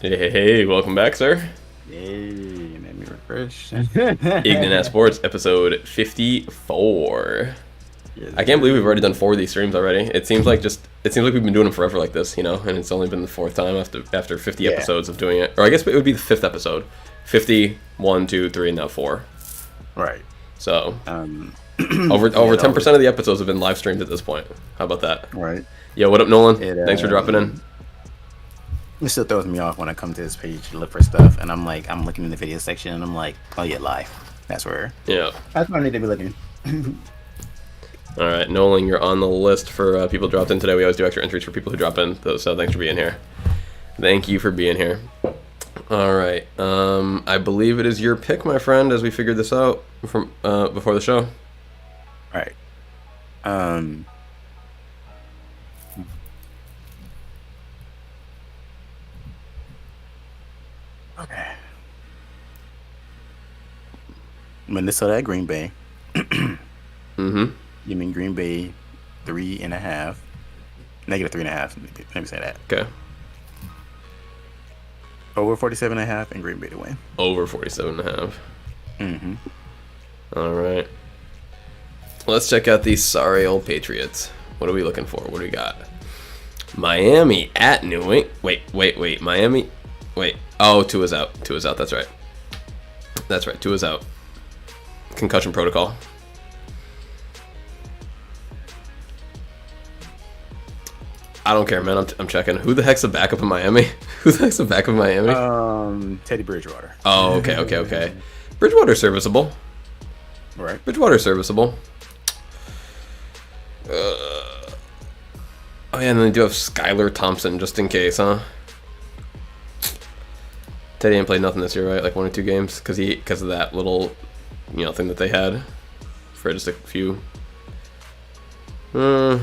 Hey, welcome back, sir. Hey, let me refresh. Ign'ant Sports, episode 54. Yes, I can't believe we've sir. already done 4 of these streams already. It seems like we've been doing them forever like this, and it's only been the fourth time after 50 Yeah, episodes of doing it. Or I guess it would be the fifth episode. 50, 1, 2, 3, and now 4. right. So, Um, over it 10% of the episodes have been live streamed at this point. How about that? right. Yo, what up, Nolan? It Thanks for dropping in. it still throws me off when I come to this page to look for stuff, and I'm looking in the video section, and I'm like, oh yeah, live. That's where. Yeah. That's where I need to be looking. All right, Nolan, you're on the list for people dropped in today. We always do extra entries for people who drop in, so thanks for being here. Thank you for being here. All right, I believe it is your pick, my friend, as we figured this out from before the show. Right. Um. Okay. Minnesota at Green Bay. Mm-hmm. You mean Green Bay 3.5? Negative 3.5. Let me say that. Okay. Over 47.5 and Green Bay to win. Over 47.5. Mm-hmm. All right. Let's check out these sorry old Patriots. What are we looking for? What do we got? Miami at New England. Wait. Miami. Wait. Oh, two is out. Two is out. That's right. That's right. Two is out. Concussion protocol. I don't care, man. I'm checking. Who the heck's the backup in Miami? Who the heck's the backup in Miami? Teddy Bridgewater. Oh, okay. Bridgewater's serviceable. Right. Bridgewater's serviceable. Oh yeah, and then they do have Skylar Thompson just in case, huh? Teddy ain't played nothing this year, right? Like 1 or 2 games, because of that little, thing that they had for just a few. All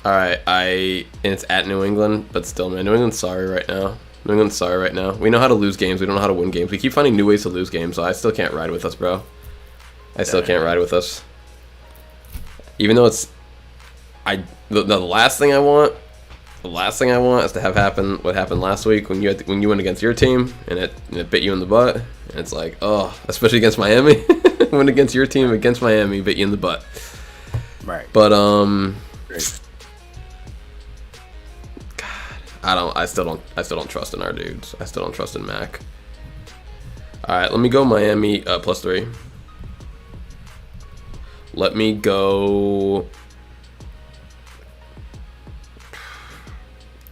right, and it's at New England, but still, man, New England's sorry right now. New England's sorry right now. We know how to lose games. We don't know how to win games. We keep finding new ways to lose games, so I still can't ride with us, bro. I still can't ride with us. Even though the last thing I want is to have happen what happened last week when you went against your team and it bit you in the butt. And it's like, oh, especially against Miami. Went against your team against Miami, bit you in the butt. Right. But Great. I still don't trust in our dudes. I still don't trust in Mac. All right, let me go Miami +3. Let me go.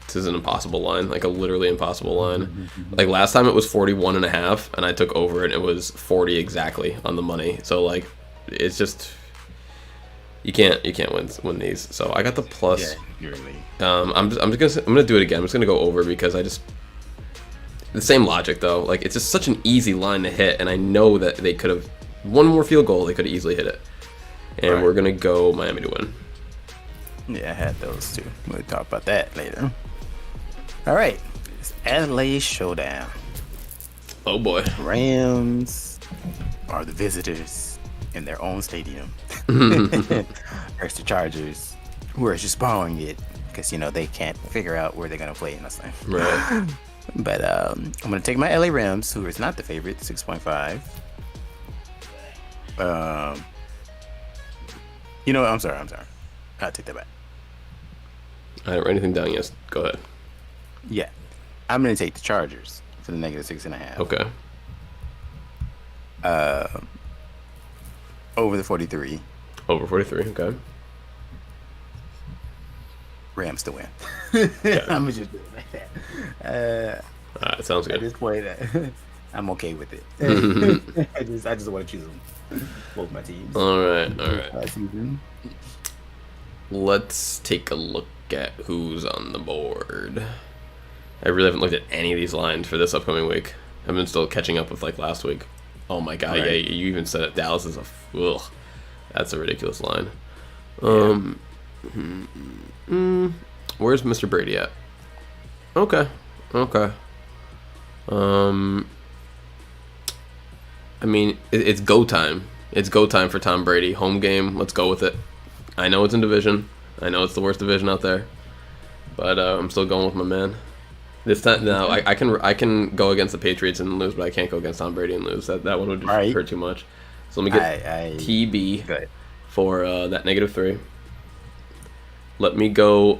This is an impossible line, like a literally impossible line. Like last time it was 41.5, and I took over, and it was 40 exactly on the money. So like, it's just you can't win these. So I got the plus. Yeah, you're really. I'm gonna do it again. I'm just gonna go over because the same logic though. Like it's just such an easy line to hit, and I know that they could have one more field goal. They could have easily hit it. And we're gonna go Miami to win. Yeah, I had those too. We'll talk about that later. All right, it's LA Showdown. Oh boy. Rams are the visitors in their own stadium. Versus the Chargers, who are just borrowing it because they can't figure out where they're gonna play in this thing. Right. But I'm gonna take my LA Rams, who is not the favorite, 6.5. I'm sorry. I'll take that back. I didn't write anything down yet. Go ahead. Yeah, I'm gonna take the Chargers for the -6.5. Okay. Over the 43. Over 43. Okay. Rams to win. Okay. I'm just do it like that. All right. Sounds At good. this point, I'm okay with it. I just want to choose both my teams. All right. Last season. Let's take a look at who's on the board. I really haven't looked at any of these lines for this upcoming week. I've been still catching up with like last week. Oh my god, Right. yeah, you even said it. Dallas is that's a ridiculous line. Where's Mr. Brady at? Okay. I mean, it's go time. It's go time for Tom Brady. Home game. Let's go with it. I know it's in division. I know it's the worst division out there. But I'm still going with my man. This time, no, I can go against the Patriots and lose, but I can't go against Tom Brady and lose. That one would just Right. hurt too much. So let me get TB Good. for that -3. Let me go.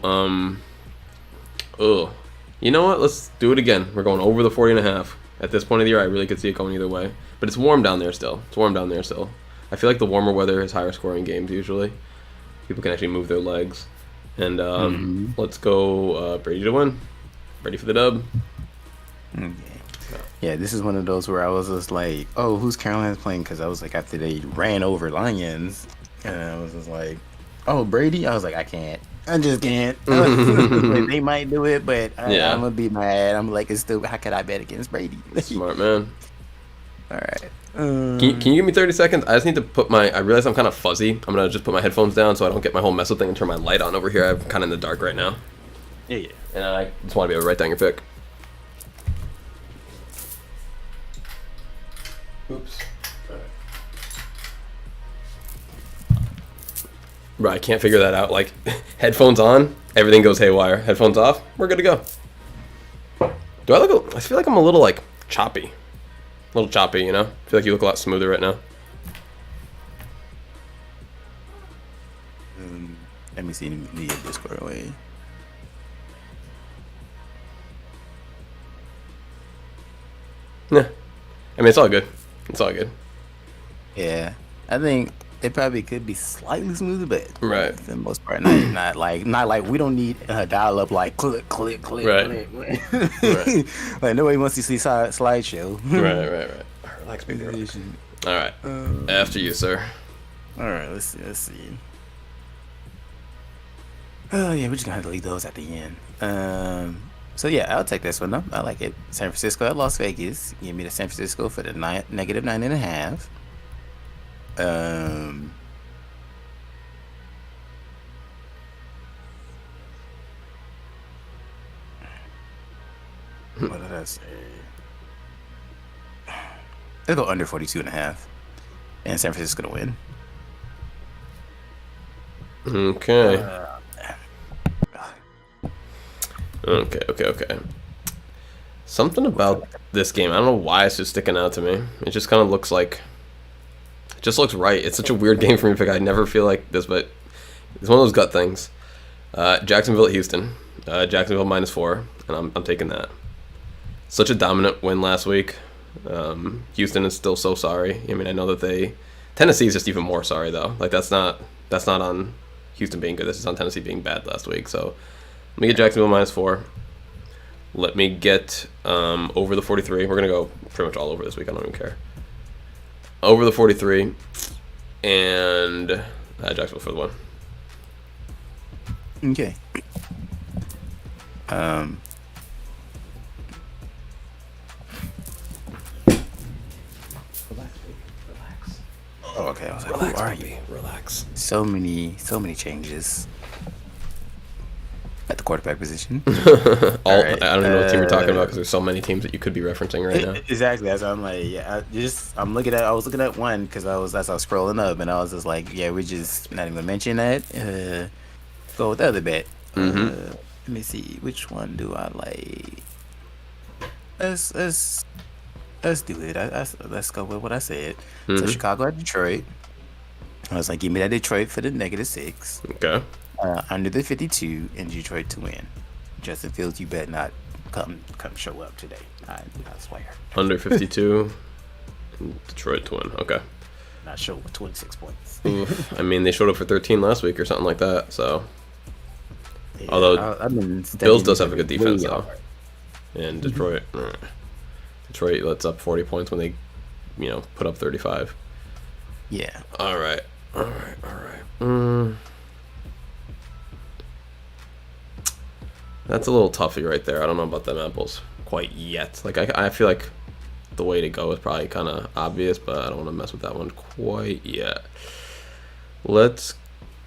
You know what? Let's do it again. We're going over the 40.5. At this point of the year, I really could see it going either way. But it's warm down there still. I feel like the warmer weather has higher scoring games usually. People can actually move their legs. And let's go Brady to win. Ready for the dub. Okay. Yeah, this is one of those where I was just like, oh, who's Carolina's playing? Because I was like, after they ran over Lions, and I was just like, oh, Brady? I was like, I just can't. Like, they might do it, but I'm going to be mad. I'm like, it's still, how could I bet against Brady? Smart man. All right. Can you give me 30 seconds? I just need to put I realize I'm kind of fuzzy. I'm going to just put my headphones down so I don't get my whole mess up thing and turn my light on over here. I'm kind of in the dark right now. Yeah. And I just want to be able to write down your pick. Oops. Bro, I can't figure that out. Like, headphones on, everything goes haywire. Headphones off, we're good to go. I feel like I'm a little, like, choppy. A little choppy, you know? I feel like you look a lot smoother right now. Let me see the Discord away. Yeah. I mean, it's all good. It's all good. Yeah. I think it probably could be slightly smoother, but right. for the most part, not like we don't need a dial up like click, right. click. Right. Like nobody wants to see slideshow. Right. Relax, baby. All right. After you, sir. All right. Let's see. Oh yeah, we're just gonna have to leave those at the end. So yeah, I'll take this one though. I like it. San Francisco at Las Vegas. Give me the San Francisco for the -9.5. What did I say? Let's go under 42.5, and San Francisco to win. Okay. Okay. Something about this game, I don't know why it's just sticking out to me. It just kind of looks like, it just looks right. It's such a weird game for me to pick. I never feel like this, but it's one of those gut things. Jacksonville at Houston. Jacksonville -4, and I'm taking that. Such a dominant win last week. Houston is still so sorry. I mean, I know that Tennessee is just even more sorry though. Like that's not on Houston being good. This is on Tennessee being bad last week. So let me get Jacksonville -4. Let me get over the 43. We're gonna go pretty much all over this week. I don't even care. Over the 43, and Jacksonville for the win. Okay. Relax. Oh, okay. I was like, Relax, who are baby. you? Relax. So many changes at the quarterback position. Right. I don't even know what team you're talking about because there's so many teams that you could be referencing right now. Exactly. That's why I'm like, yeah. I was looking at one because I was scrolling up and I was just like, yeah, we're just not even gonna mention that. Go with the other bet. Let me see, which one do I like? Let's do it. Let's go with what I said. So Chicago at Detroit. I was like, give me that Detroit for the -6. Okay. Under the 52 in Detroit to win. Justin Fields, you better not come show up today. I swear. Under 52 in Detroit to win. Okay. Not show with 26 points. Oof. I mean, they showed up for 13 last week or something like that. So, Yeah, although Bills does have a good defense really though, and Detroit lets up 40 points when they, put up 35. Yeah. All right. That's a little toughy right there. I don't know about them apples quite yet. Like I feel like the way to go is probably kind of obvious, but I don't want to mess with that one quite yet. Let's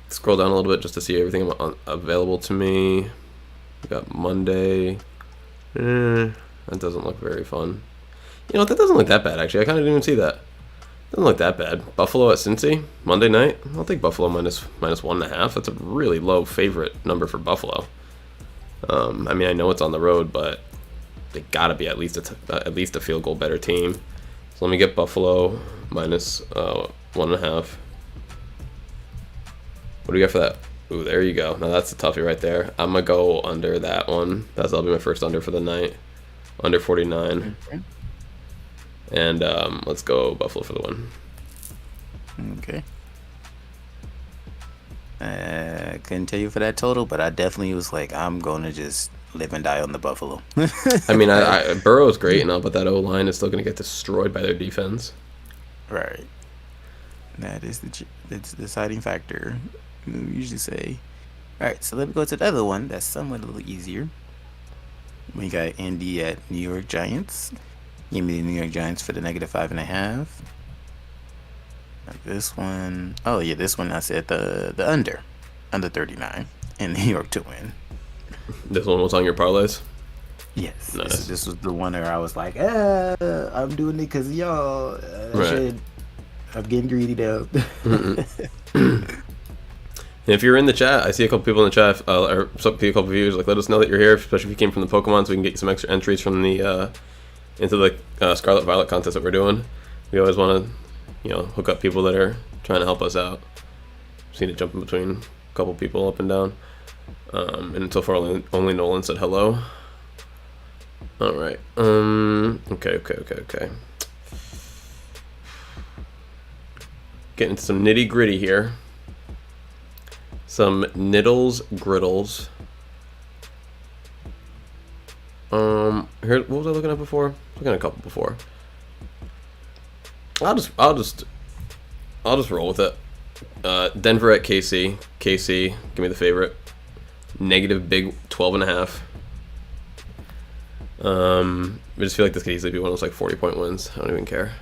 scroll down a little bit just to see everything available to me. We got Monday. That doesn't look very fun. That doesn't look that bad actually. I kind of didn't even see that. Doesn't look that bad. Buffalo at Cincy Monday night. I'll take Buffalo minus 1.5. That's a really low favorite number for Buffalo. I mean, I know it's on the road, but they gotta be at least a field goal better team. So let me get Buffalo minus 1.5. What do we got for that? Ooh, there you go. Now that's a toughie right there. I'm gonna go under that one. That'll be my first under for the night. Under 49. Okay. And let's go Buffalo for the win. Okay. Couldn't tell you for that total, but I definitely was like, I'm going to just live and die on the Buffalo. I mean, Burrow's great and all, but that O-line is still going to get destroyed by their defense. Right. That is the deciding factor. We usually say. All right, so let me go to the other one that's somewhat a little easier. We got Indy at New York Giants. Give me the New York Giants for the -5.5. This one, oh yeah, this one I said the under 39, and New York to win. This one was on your parlays? Yes. Nice. This was the one where I was like, I'm doing it because y'all. Right. I'm getting greedy now. And if you're in the chat, I see a couple people in the chat, or a couple viewers, like, let us know that you're here, especially if you came from the Pokemon, so we can get you some extra entries from the into the Scarlet Violet contest that we're doing. We always want to, hook up people that are trying to help us out. Seen it jump in between a couple people up and down. And so far, only Nolan said hello. All right. Okay. Getting into some nitty gritty here. Some niddles griddles. Here, what was I looking at before? Looking at a couple before. I'll just roll with it. Denver at KC. KC, give me the favorite. Negative big 12.5. I just feel like this could easily be one of those like 40-point wins. I don't even care.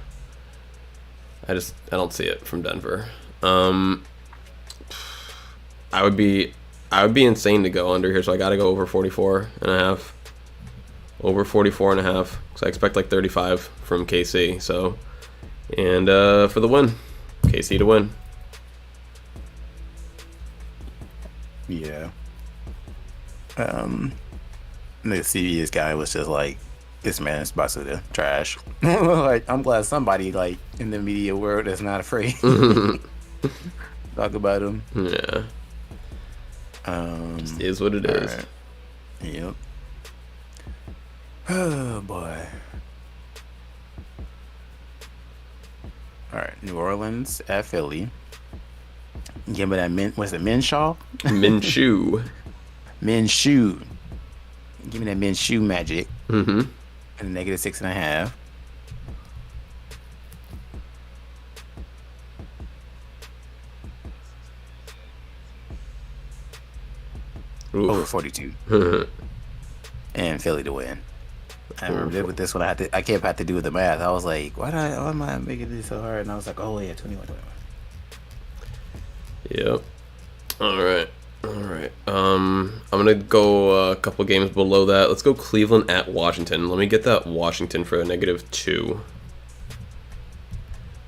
I don't see it from Denver. I would be insane to go under here, so I got to go over 44.5. Over 44.5, because I expect like 35 from KC. So, and for the win, KC to win. Yeah. The CBS guy was just like, this man is about to trash. Like, I'm glad somebody like in the media world is not afraid talk about him. Yeah. Just is what it is. Right. Yep. Oh boy. All right, New Orleans at Philly. Give me that what's it, Minshaw? Minshew. Minshew. Give me that Minshew magic. Mm-hmm. And -6.5. Over 42. And Philly to win. I remember with this one, I kept having to do with the math. I was like, why am I making this so hard? And I was like, oh yeah, 21. Yep. All right. I'm gonna go a couple games below that. Let's go Cleveland at Washington. Let me get that Washington for a -2.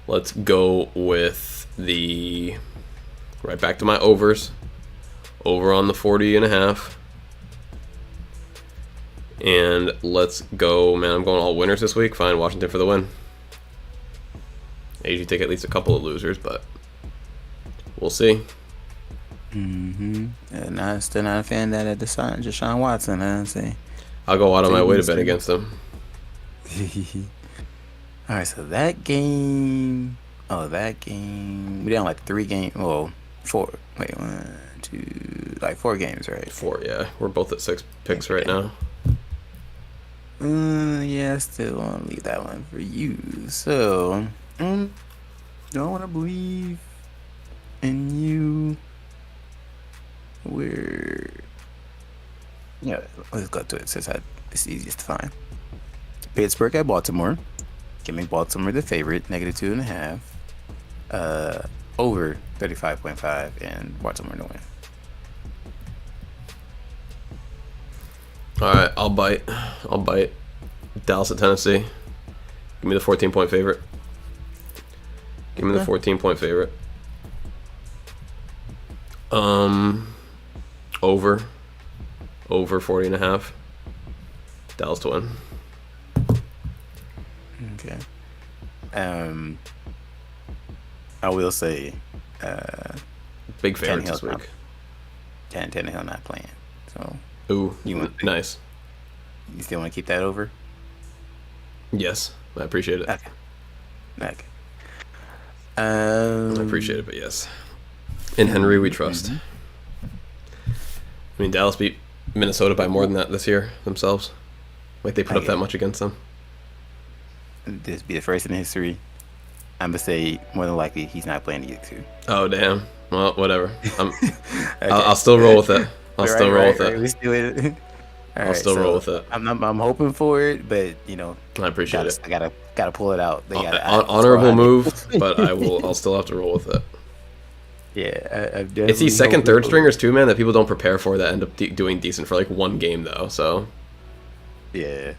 Let's go with right back to my overs. Over on the 40.5. And let's go, man. I'm going all winners this week. Fine, Washington for the win. I usually take at least a couple of losers, but we'll see. And I'm still not a fan of that Deshaun Watson. I see. I'll go out of my way to bet against him. All right, so that game. We down like 3 games. Well, 4. Wait, 1, 2, like 4 games, right? 4, yeah. We're both at 6 picks right now. Yeah, I still want to leave that one for you. So, don't want to believe in you. Let's go to it since it's easiest to find. Pittsburgh at Baltimore. Give me Baltimore the favorite, -2.5. Over 35.5, and Baltimore to win. All right, I'll bite. Dallas at Tennessee. Give me the 14-point favorite. Give me the 14-point favorite. Over 40.5. Dallas to win. Okay. I will say, Big favorites this Tannehill's week. Tannehill not playing. So Ooh, nice. you still want to keep that over? Yes, I appreciate it. Okay. Okay. I appreciate it, but yes. In Henry, we trust. I mean, Dallas beat Minnesota by more than that this year themselves. Like, they put up that much against them. This be the first in history. I'm gonna say more than likely he's not playing the two. Oh, damn. Well, whatever. I'll still roll with it. I'll still roll with it. Let's do it. I'll still roll with it. I'm hoping for it, but I appreciate it. I gotta pull it out. They gotta honorable move, but I'll still have to roll with it. Yeah, it's these second, third stringers too, man, that people don't prepare for that end up doing decent for like one game though. So yeah,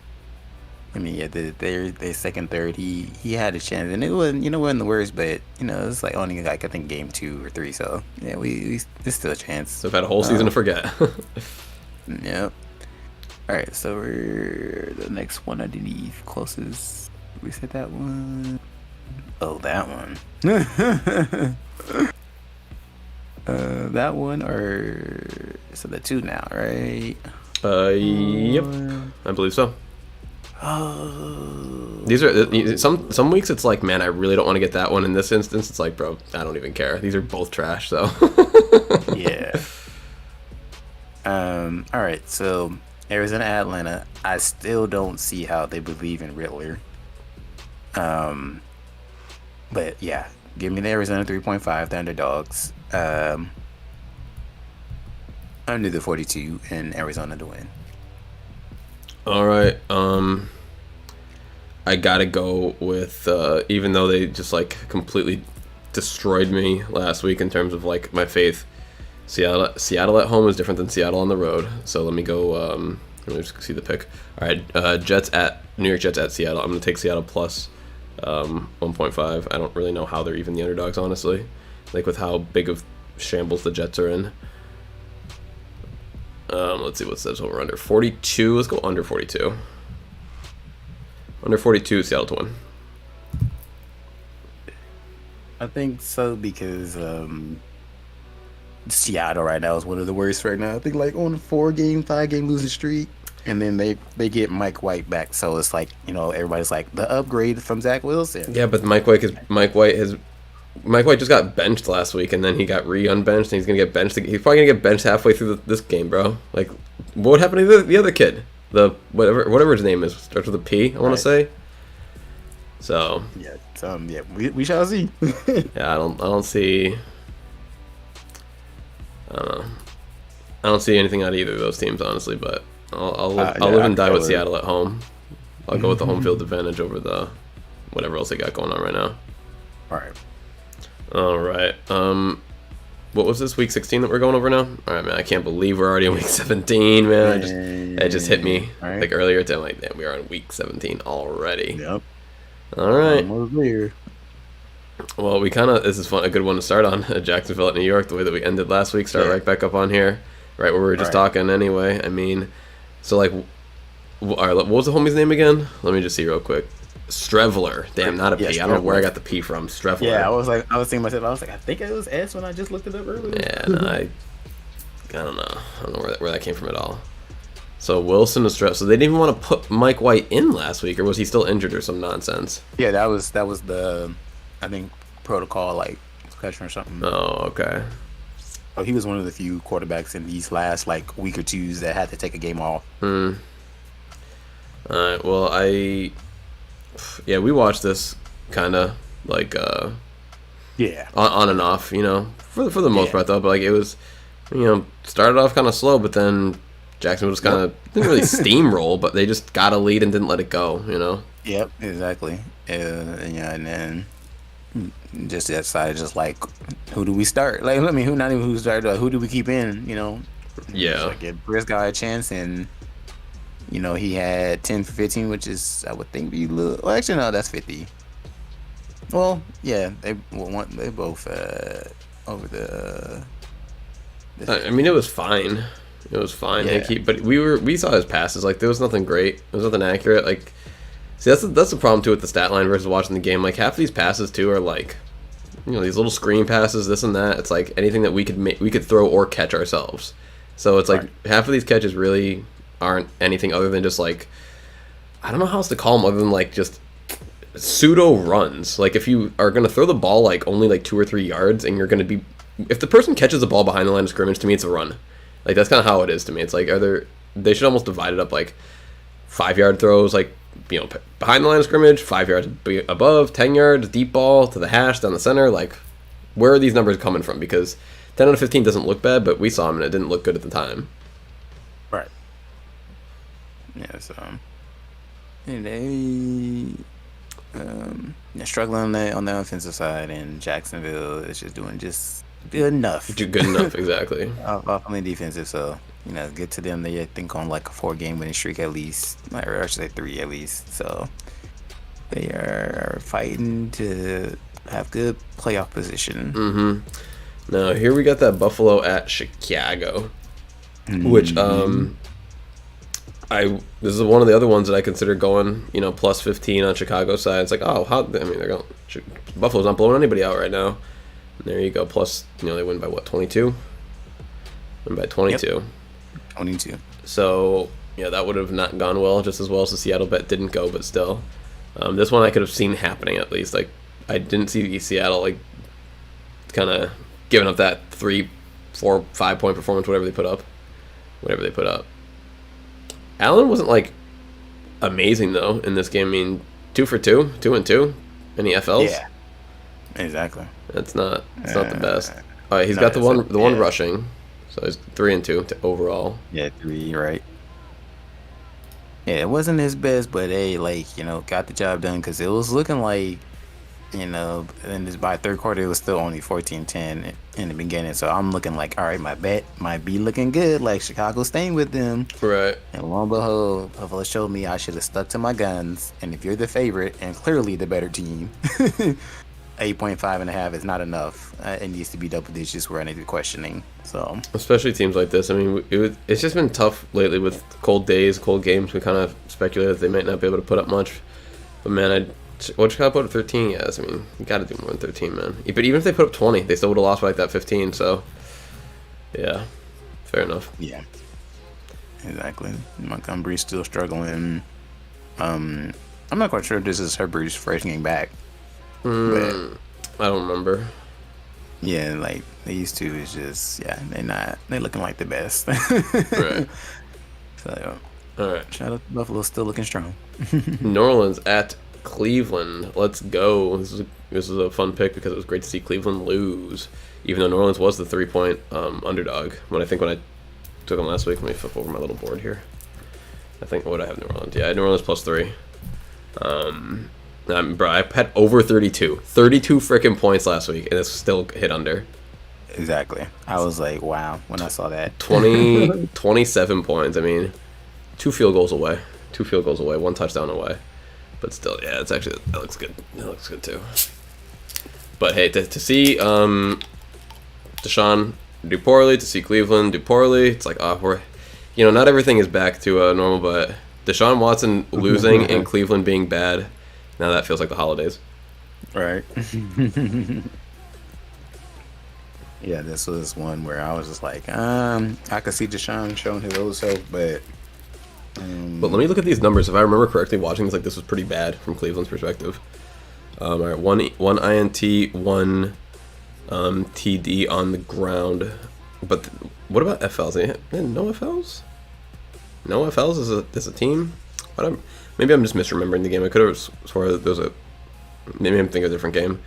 I mean, yeah, the second, third, he had a chance, and it wasn't the worst, but it's like only like I think game 2 or 3. So yeah, we there's still a chance. So I've had a whole season to forget. Yep. All right, so we're the next one underneath closest. We said that one. Oh, that one. That one, or so the 2 now, right? Yep, I believe so. Oh. These are some weeks. It's like, man, I really don't want to get that one. In this instance, it's like, bro, I don't even care. These are both trash. So Yeah. All right, so Arizona, Atlanta. I still don't see how they believe in Riddler. But yeah, give me the Arizona 3.5, the underdogs. Under the 42 and Arizona to win. All right. I gotta go with even though they just like completely destroyed me last week in terms of like my faith. Seattle at home is different than Seattle on the road. So let me go. Let me just see the pick. All right. New York Jets at Seattle. I'm gonna take Seattle plus 1.5. I don't really know how they're even the underdogs, honestly. Like with how big of shambles the Jets are in. Let's see what says over under 42. Let's go under 42. Under 42, Seattle to win. I think so because Seattle right now is one of the worst right now. I think like on a 5-game losing streak, and then they get Mike White back. So it's like everybody's like the upgrade from Zach Wilson. Yeah, but Mike White just got benched last week, and then he got unbenched, and he's gonna get benched. He's probably gonna get benched halfway through this game, bro. Like, what happened to the other kid? The whatever his name is, starts with a P. I want to say. So yeah, we shall see. Yeah, I don't see. I don't know. I don't see anything out of either of those teams, honestly. But I'll live and die with Seattle at home. I'll go with the home field advantage over the whatever else they got going on right now. All right. What was this, week 16 that we're going over now? All right, man. I can't believe we're already in week 17, man. It just hit me like earlier today. I'm like, damn, we are in week 17 already. Yep. All right. Almost there. Well, this is fun. A good one to start on. Jacksonville at New York, the way that we ended last week. Start right back up on here, right where we were just talking anyway. I mean, so like, all right, what was the homie's name again? Let me just see real quick. Strevler. Damn, not a P. I don't know where I got the P from. Strevler. Yeah, I was thinking myself, I think it was S when I just looked it up earlier. Yeah, no, I don't know. I don't know where that came from at all. So Wilson is stressed. So they didn't even want to put Mike White in last week, or was he still injured or some nonsense? Yeah, that was the, I think, protocol, like concussion or something. Oh, okay. Oh, he was one of the few quarterbacks in these last like week or twos that had to take a game off. All right. Well, we watched this kind of like on and off, for the most part though. But like it was, started off kind of slow, but then Jacksonville just kind of didn't really steamroll, but they just got a lead and didn't let it go, Yep, exactly. And then just decided like, who do we start? Like, I mean, who started? Who do we keep in? Yeah. Like, give Briscoe a chance, and he had 10 for 15, which is, I would think, well, actually, no, that's 50. Well, yeah, they both over the. I mean, it was fine. It was fine. Yeah. But we saw his passes. Like, there was nothing great. There was nothing accurate. Like, see, that's the problem too with the stat line versus watching the game. Like, half of these passes too are like, these little screen passes, this and that. It's like anything that we could throw or catch ourselves. So it's like half of these catches really aren't anything other than just like, I don't know how else to call them other than like just pseudo runs. Like, if you are going to throw the ball like only like 2 or 3 yards and you're going to be, if the person catches the ball behind the line of scrimmage, to me it's a run. Like, that's kind of how it is to me. It's like, they should almost divide it up like 5-yard throws, like, behind the line of scrimmage, 5 yards above, 10 yards, deep ball to the hash down the center. Like, where are these numbers coming from? Because 10 out of 15 doesn't look bad, but we saw them and it didn't look good at the time. Right. Yeah, so they they're struggling on the offensive side, and Jacksonville is just doing just good enough. Good enough, exactly. Off on the defensive, so good to them. They, I think, on like a 4-game winning streak at least, or I should say 3 at least. So they are fighting to have good playoff position. Mm-hmm. Now here we got that Buffalo at Chicago, which this is one of the other ones that I consider going, plus 15 on Chicago's side. It's like, they're going. Buffalo's not blowing anybody out right now. And there you go. Plus, they win by what, 22? Win by 22. Yep. 22. So, yeah, that would have not gone well, just as well as the Seattle bet didn't go, but still. This one I could have seen happening at least. Like, I didn't see Seattle, like, kind of giving up that 3, 4, 5-point performance, whatever they put up. Allen wasn't, like, amazing, though, in this game. I mean, 2 for 2, 2 and 2. Any FLs? Yeah, exactly. It's not the best. All right, he's got the one rushing, so he's 3 and 2 overall. Yeah, 3, right. Yeah, it wasn't his best, but hey, got the job done, because it was looking like, and by third quarter, it was still only 14-10 in the beginning. So I'm looking like, all right, my bet might be looking good, like Chicago staying with them. Right. And lo and behold, Buffalo showed me I should have stuck to my guns. And if you're the favorite and clearly the better team, 8.5.5 is not enough. It needs to be double digits where I need to be questioning. So especially teams like this. I mean, it's just been tough lately with cold days, cold games. We kind of speculated that they might not be able to put up much. But man, what Chicago put up 13? Yes, I mean, you got to do more than 13, man. But even if they put up 20, they still would have lost by like that 15. So yeah, fair enough. Yeah, exactly. Montgomery's still struggling. I'm not quite sure if this is Herbert's first game back. But I don't remember. Yeah, like these two is just they're looking like the best. Right. So all right. Shout out to Buffalo, still looking strong. New Orleans at Cleveland. Let's go. This is a fun pick because it was great to see Cleveland lose, even though New Orleans was the 3-point underdog. When I took them last week, let me flip over my little board here. I think what I have New Orleans. Yeah, New Orleans plus 3. Bro, I had over 32 freaking points last week, and it's still hit under. Exactly. I was like, wow, when I saw that. 27 points. I mean, 2 field goals away, 1 touchdown away. But still, yeah, that looks good. That looks good too. But hey, to see Deshaun do poorly, to see Cleveland do poorly, it's like, we're, not everything is back to normal, but Deshaun Watson losing and Cleveland being bad, now that feels like the holidays. Right. Yeah, this was one where I was just like, I could see Deshaun showing his old self, but let me look at these numbers. If I remember correctly, watching this, like, this was pretty bad from Cleveland's perspective. All right, one INT, 1 TD on the ground. But what about FLs? No FLs? No FLs as a team? Maybe I'm just misremembering the game. I could have swore that there's maybe I'm thinking of a different game.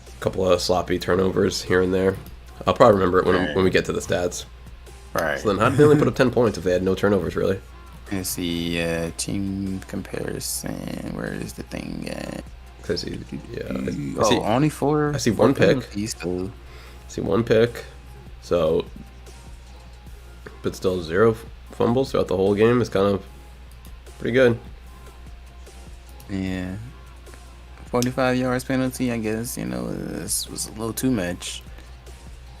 A couple of sloppy turnovers here and there. I'll probably remember it when we get to the stats. Right. So then how did they only put up 10 points if they had no turnovers, really? Let's see, team comparison. Where is the thing at? I see, only 4. I see 1 pick. I see 1 pick. So, but still 0 fumbles throughout the whole game is kind of pretty good. Yeah. 45 yards penalty, I guess, this was a little too much.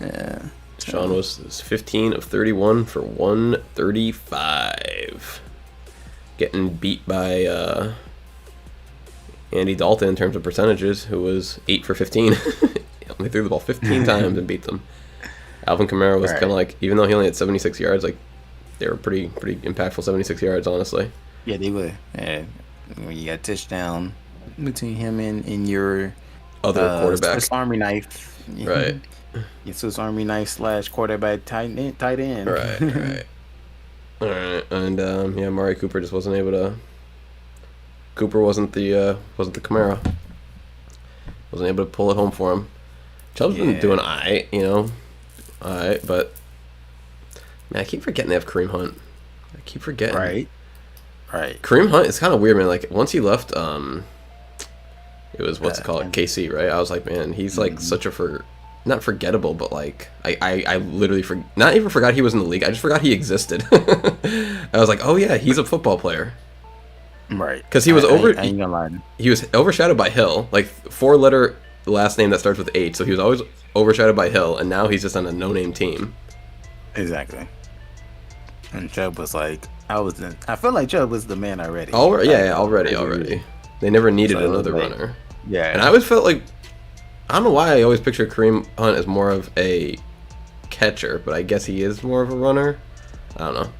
Yeah. Sean was 15 of 31 for 135. Getting beat by Andy Dalton in terms of percentages, who was 8 for 15. He only threw the ball 15 times and beat them. Alvin Kamara was kind of like, even though he only had 76 yards, like they were pretty impactful 76 yards, honestly. Yeah, they were. Yeah. When you got a touchdown between him and your other quarterback, Swiss Army knife, right? Your Swiss Army knife / quarterback tight end. Right. All right, and yeah, Amari Cooper just wasn't able to. Cooper wasn't the Kamara. Wasn't able to pull it home for him. Chubb's been doing alright, alright, but man, I keep forgetting they have Kareem Hunt. I keep forgetting. Right. Kareem Hunt is kind of weird, man. Like once he left, it was KC, right? I was like, man, he's like such a not forgettable, but like I literally not even forgot he was in the league. I just forgot he existed. I was like, oh yeah, he's a football player. Right. Because he was I ain't gonna lie. He was overshadowed by Hill, like 4-letter last name that starts with H. So he was always overshadowed by Hill, and now he's just on a no-name team. Exactly. And Chubb was like, I feel like Chubb was the man already. Already. They never needed another runner. Yeah. And I always felt like, I don't know why I always picture Kareem Hunt as more of a catcher, but I guess he is more of a runner. I don't know.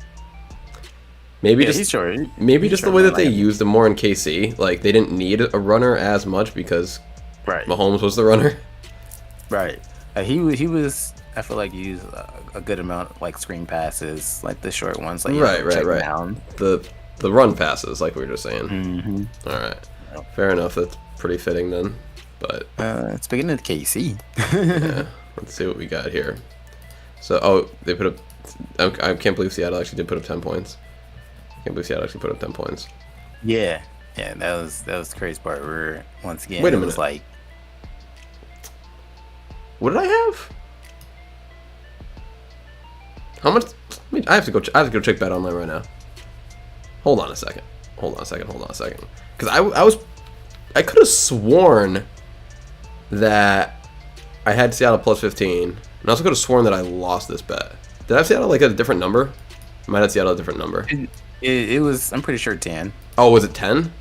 Maybe just the way that they used him more in KC. Like they didn't need a runner as much because Mahomes was the runner. Right. He was. I feel like he used a good amount of like screen passes, like the short ones. Like right. Down. The run passes, like we were just saying. Mm-hmm. All right. Fair enough. That's pretty fitting then. But speaking of KC, yeah, let's see what we got here. So, they put up. I can't believe Seattle actually did put up 10 points. Can't believe Seattle actually put up 10 points. Yeah, that was the crazy part. Where once again, wait a minute. It was like, what did I have? How much? I have to go check Bet Online right now. Hold on a second. Because I could have sworn that I had Seattle plus 15, and I also could have sworn that I lost this bet. Did I have Seattle like at a different number? I might have Seattle a different number. It was, I'm pretty sure 10. Oh, was it 10?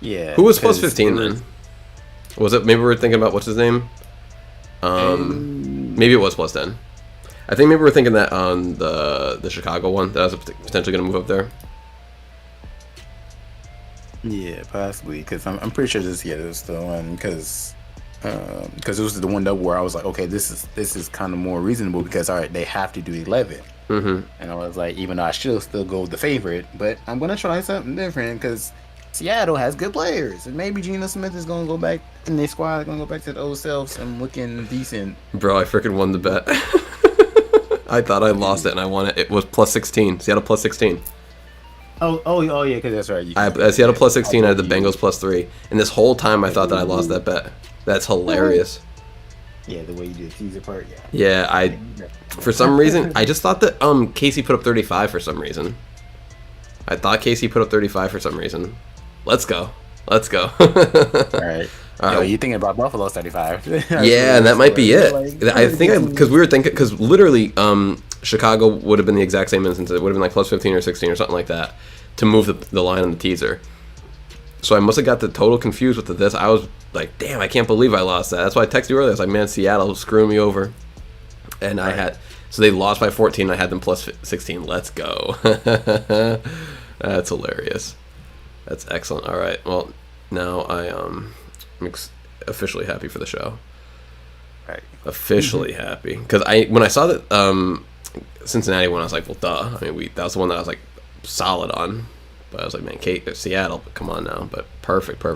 Yeah. Who was plus 15 then? Was it, maybe we were thinking about what's his name? Maybe it was plus 10. I think maybe we were thinking that on the Chicago one that was potentially going to move up there. Yeah, possibly, because I'm pretty sure this was the one, because it was the one where I was like, okay, this is kind of more reasonable because all right, they have to do 11. Mm-hmm. And I was like, even though I should still go with the favorite, but I'm gonna try something different because Seattle has good players, and maybe Geno Smith is gonna go back in their squad, gonna go back to the old selves and looking decent. Bro, I freaking won the bet. I thought I lost it and I won it. It was plus 16. Seattle plus 16. Oh yeah, because that's right. I Seattle plus 16. I had the Bengals plus 3, and this whole time I thought that I lost that bet. That's hilarious. Yeah, the way you do the teaser part. Yeah, I for some reason I just thought that Casey put up 35 for some reason. I thought Casey put up 35 for some reason. Let's go. All right. You thinking about Buffalo's 35? Yeah, and that might be it. I think because we were thinking because literally Chicago would have been the exact same instance. It would have been like plus 15 or 16 or something like that to move the line on the teaser. So I must have got the total confused with this. I was like, damn, I can't believe I lost that. That's why I texted you earlier. I was like, man, Seattle screwing me over. And so they lost by 14. I had them plus 16. Let's go. That's hilarious. That's excellent. All right. Well, now I'm officially happy for the show. Right. Officially happy. Because when I saw that Cincinnati won, I was like, well, duh. I mean, that was the one that I was like solid on. But I was like, man, Seattle, come on now. But perfect. All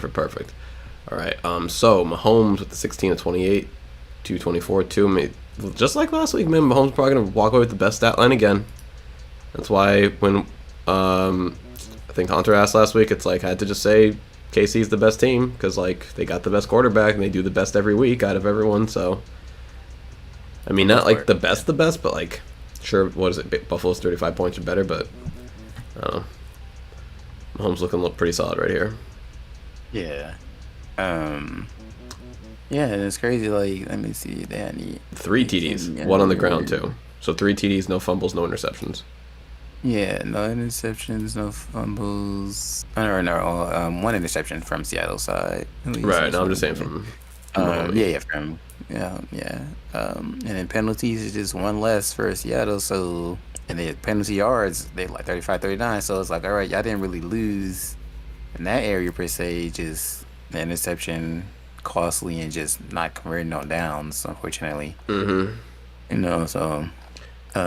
right. So Mahomes with the 16 of 28, 224, 2. Just like last week, man, Mahomes probably going to walk away with the best stat line again. That's why when I think Hunter asked last week, it's like I had to just say KC's the best team because like they got the best quarterback and they do the best every week out of everyone. So I mean, not like the best, but like sure, what is it? Buffalo's 35 points or better, but I don't know. Mahomes looking pretty solid right here. Yeah. Yeah, and it's crazy. Like, let me see, Danny. 3 TDs, 1 on the ground too. So 3 TDs, no fumbles, no interceptions. Yeah, no interceptions, no fumbles. Or no, one interception from Seattle side. At least Right. that's No, I'm what just saying yeah. from Miami. Yeah, from yeah. And then penalties is just one less for Seattle. So and the penalty yards they like 35-39. So it's like, all right, y'all didn't really lose in that area per se. Just the interception costly and just not converting on downs, unfortunately. Mm-hmm. So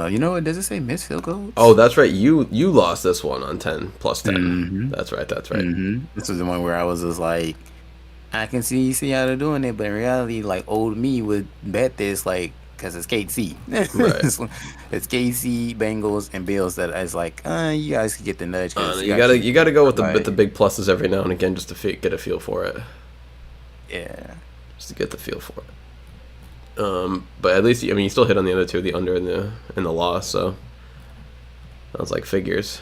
you know what? Does it say missed field Oh, goals? that's right. You lost this one on 10 plus 10. Mm-hmm. That's right. That's right. Mm-hmm. This was the one where I was just like, I can see how they're doing it, but in reality, like old me would bet this, like, because it's KC. Right. It's KC, Bengals, and Bills that is like, you guys can get the nudge because you You got gotta keep you gotta go with the like, big pluses every now and again just to get a feel for it. yeah, Just to get the feel for it. But at least you still hit on the other two, the under and the loss. So that was like figures.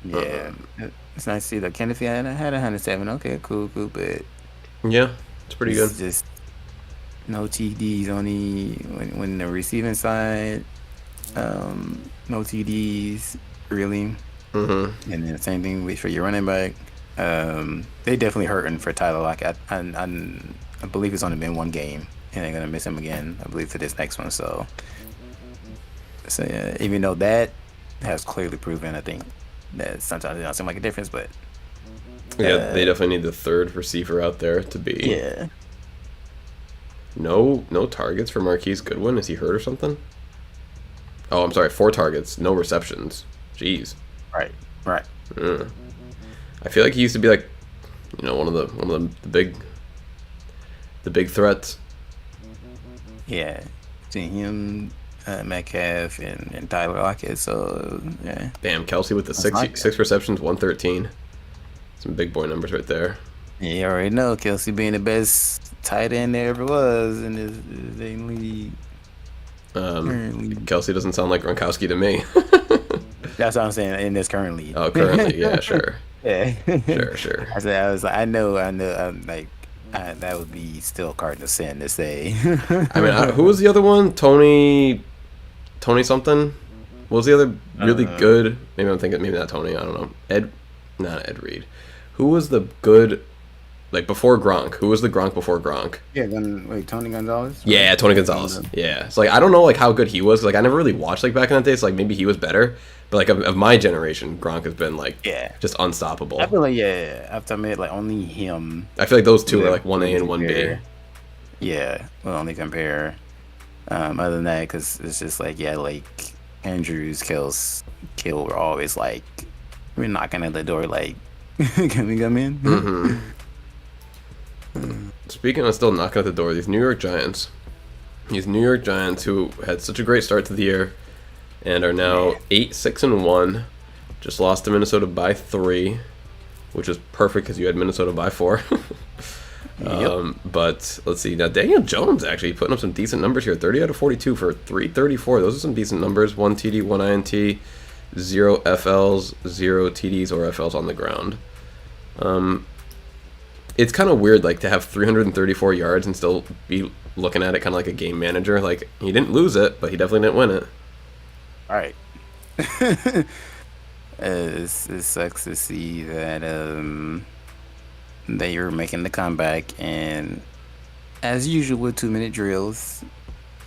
yeah. It's nice to see that Kenneth had 107. Okay, cool, but Yeah, it's pretty good. it's just no TDs. Only when the receiving side, no TDs really. Mm-hmm. And then the same thing for your running back. They definitely hurting for Tyler Lockett. I believe it's only been one game, and they're gonna miss him again. I believe for this next one. So yeah, even though that has clearly proven, I think that sometimes it don't seem like a difference, but Yeah, they definitely need the third receiver out there to be. yeah, No targets for Marquise Goodwin. Is he hurt or something? Oh, I'm sorry. 4 targets, no receptions. Jeez. right. Mm. I feel like he used to be like, one of the big threats. Yeah, between him, Metcalf, and Tyler Lockett. So yeah, Damn, Kelsey with the six receptions, 113. Some big boy numbers right there. yeah, you already know Kelsey being the best tight end there ever was in his league. Currently. Kelsey doesn't sound like Gronkowski to me. That's what I'm saying in this current league. Oh, currently, yeah, sure. Yeah. Sure. I was like, I know, I'm like, that would be still cardinal sin to say. I mean, who was the other one? Tony something? What was the other really good? Maybe I'm thinking, maybe not Tony. I don't know. Not Ed Reed. Who was the good, like before Gronk? Who was the Gronk before Gronk? Yeah, wait, Tony Gonzalez? Yeah, Tony Gonzalez. Yeah, it's like I don't know like how good he was. Like I never really watched like back in that day. So like maybe he was better. But like of my generation, Gronk has been like just unstoppable. I feel like after I met like only him. I feel like those two are like 1A and 1B. Yeah, we'll only compare. Other than that, because it's just like like Andrews, Kill were always like we're knocking at the door like, can we come in? Mm-hmm. Speaking of still knocking at the door, these New York Giants who had such a great start to the year and are now 8-6-1, just lost to Minnesota by 3, which is perfect because you had Minnesota by 4. Yep. But let's see, now Daniel Jones actually putting up some decent numbers here, 30 out of 42 for 334. Those are some decent numbers. 1 TD, 1 INT, 0 FLs, 0 TDs or FLs on the ground. It's kind of weird, like, to have 334 yards and still be looking at it kind of like a game manager. Like, he didn't lose it, but he definitely didn't win it. All right. It sucks to see that they are making the comeback, and as usual with 2-minute drills,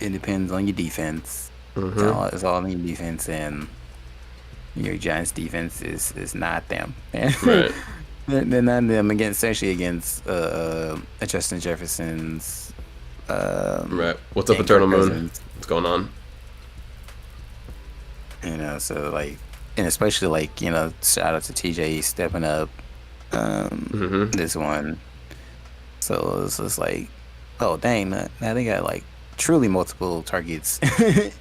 it depends on your defense. Mm-hmm. It's all in your defense, and your Giants defense is not them. Right. They're not them especially against Justin Jefferson's. Right. What's up, Eternal Moon? What's going on? So like, and especially like shout out to TJ stepping up this one. So it's just like, oh dang, now they got like truly multiple targets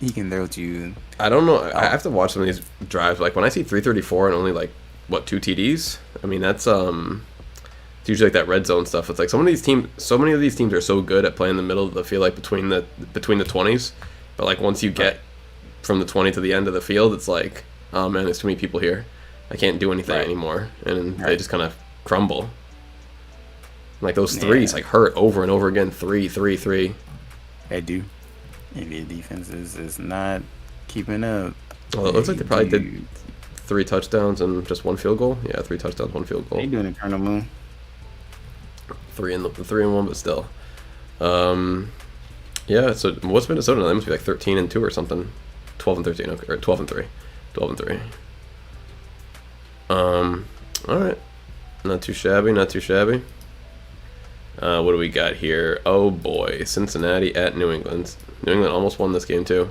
he can throw to. I don't know. I have to watch some of these drives. Like when I see 334 and only like 2 TDs. I mean that's it's usually like that red zone stuff. It's like so many of these teams are so good at playing the middle of the field, like between the 20s. But like once you get from the 20 to the end of the field, it's like, oh man, there's too many people here. I can't do anything anymore, and they just kind of crumble. Like those threes, Yeah. like hurt over and over again. 3, 3, 3. They do. Maybe the defense is not keeping up. Well, it looks like they probably did do. 3 touchdowns and just 1 field goal. Yeah, 3 touchdowns, 1 field They goal. doing Eternal Moon. 3-1, but still. Yeah. So what's Minnesota now? They must be like 13-2 or something. 12-13. Okay, or 12-3. 12-3. All right. Not too shabby. Not too shabby. What do we got here? Oh boy, Cincinnati at New England. New England almost won this game too.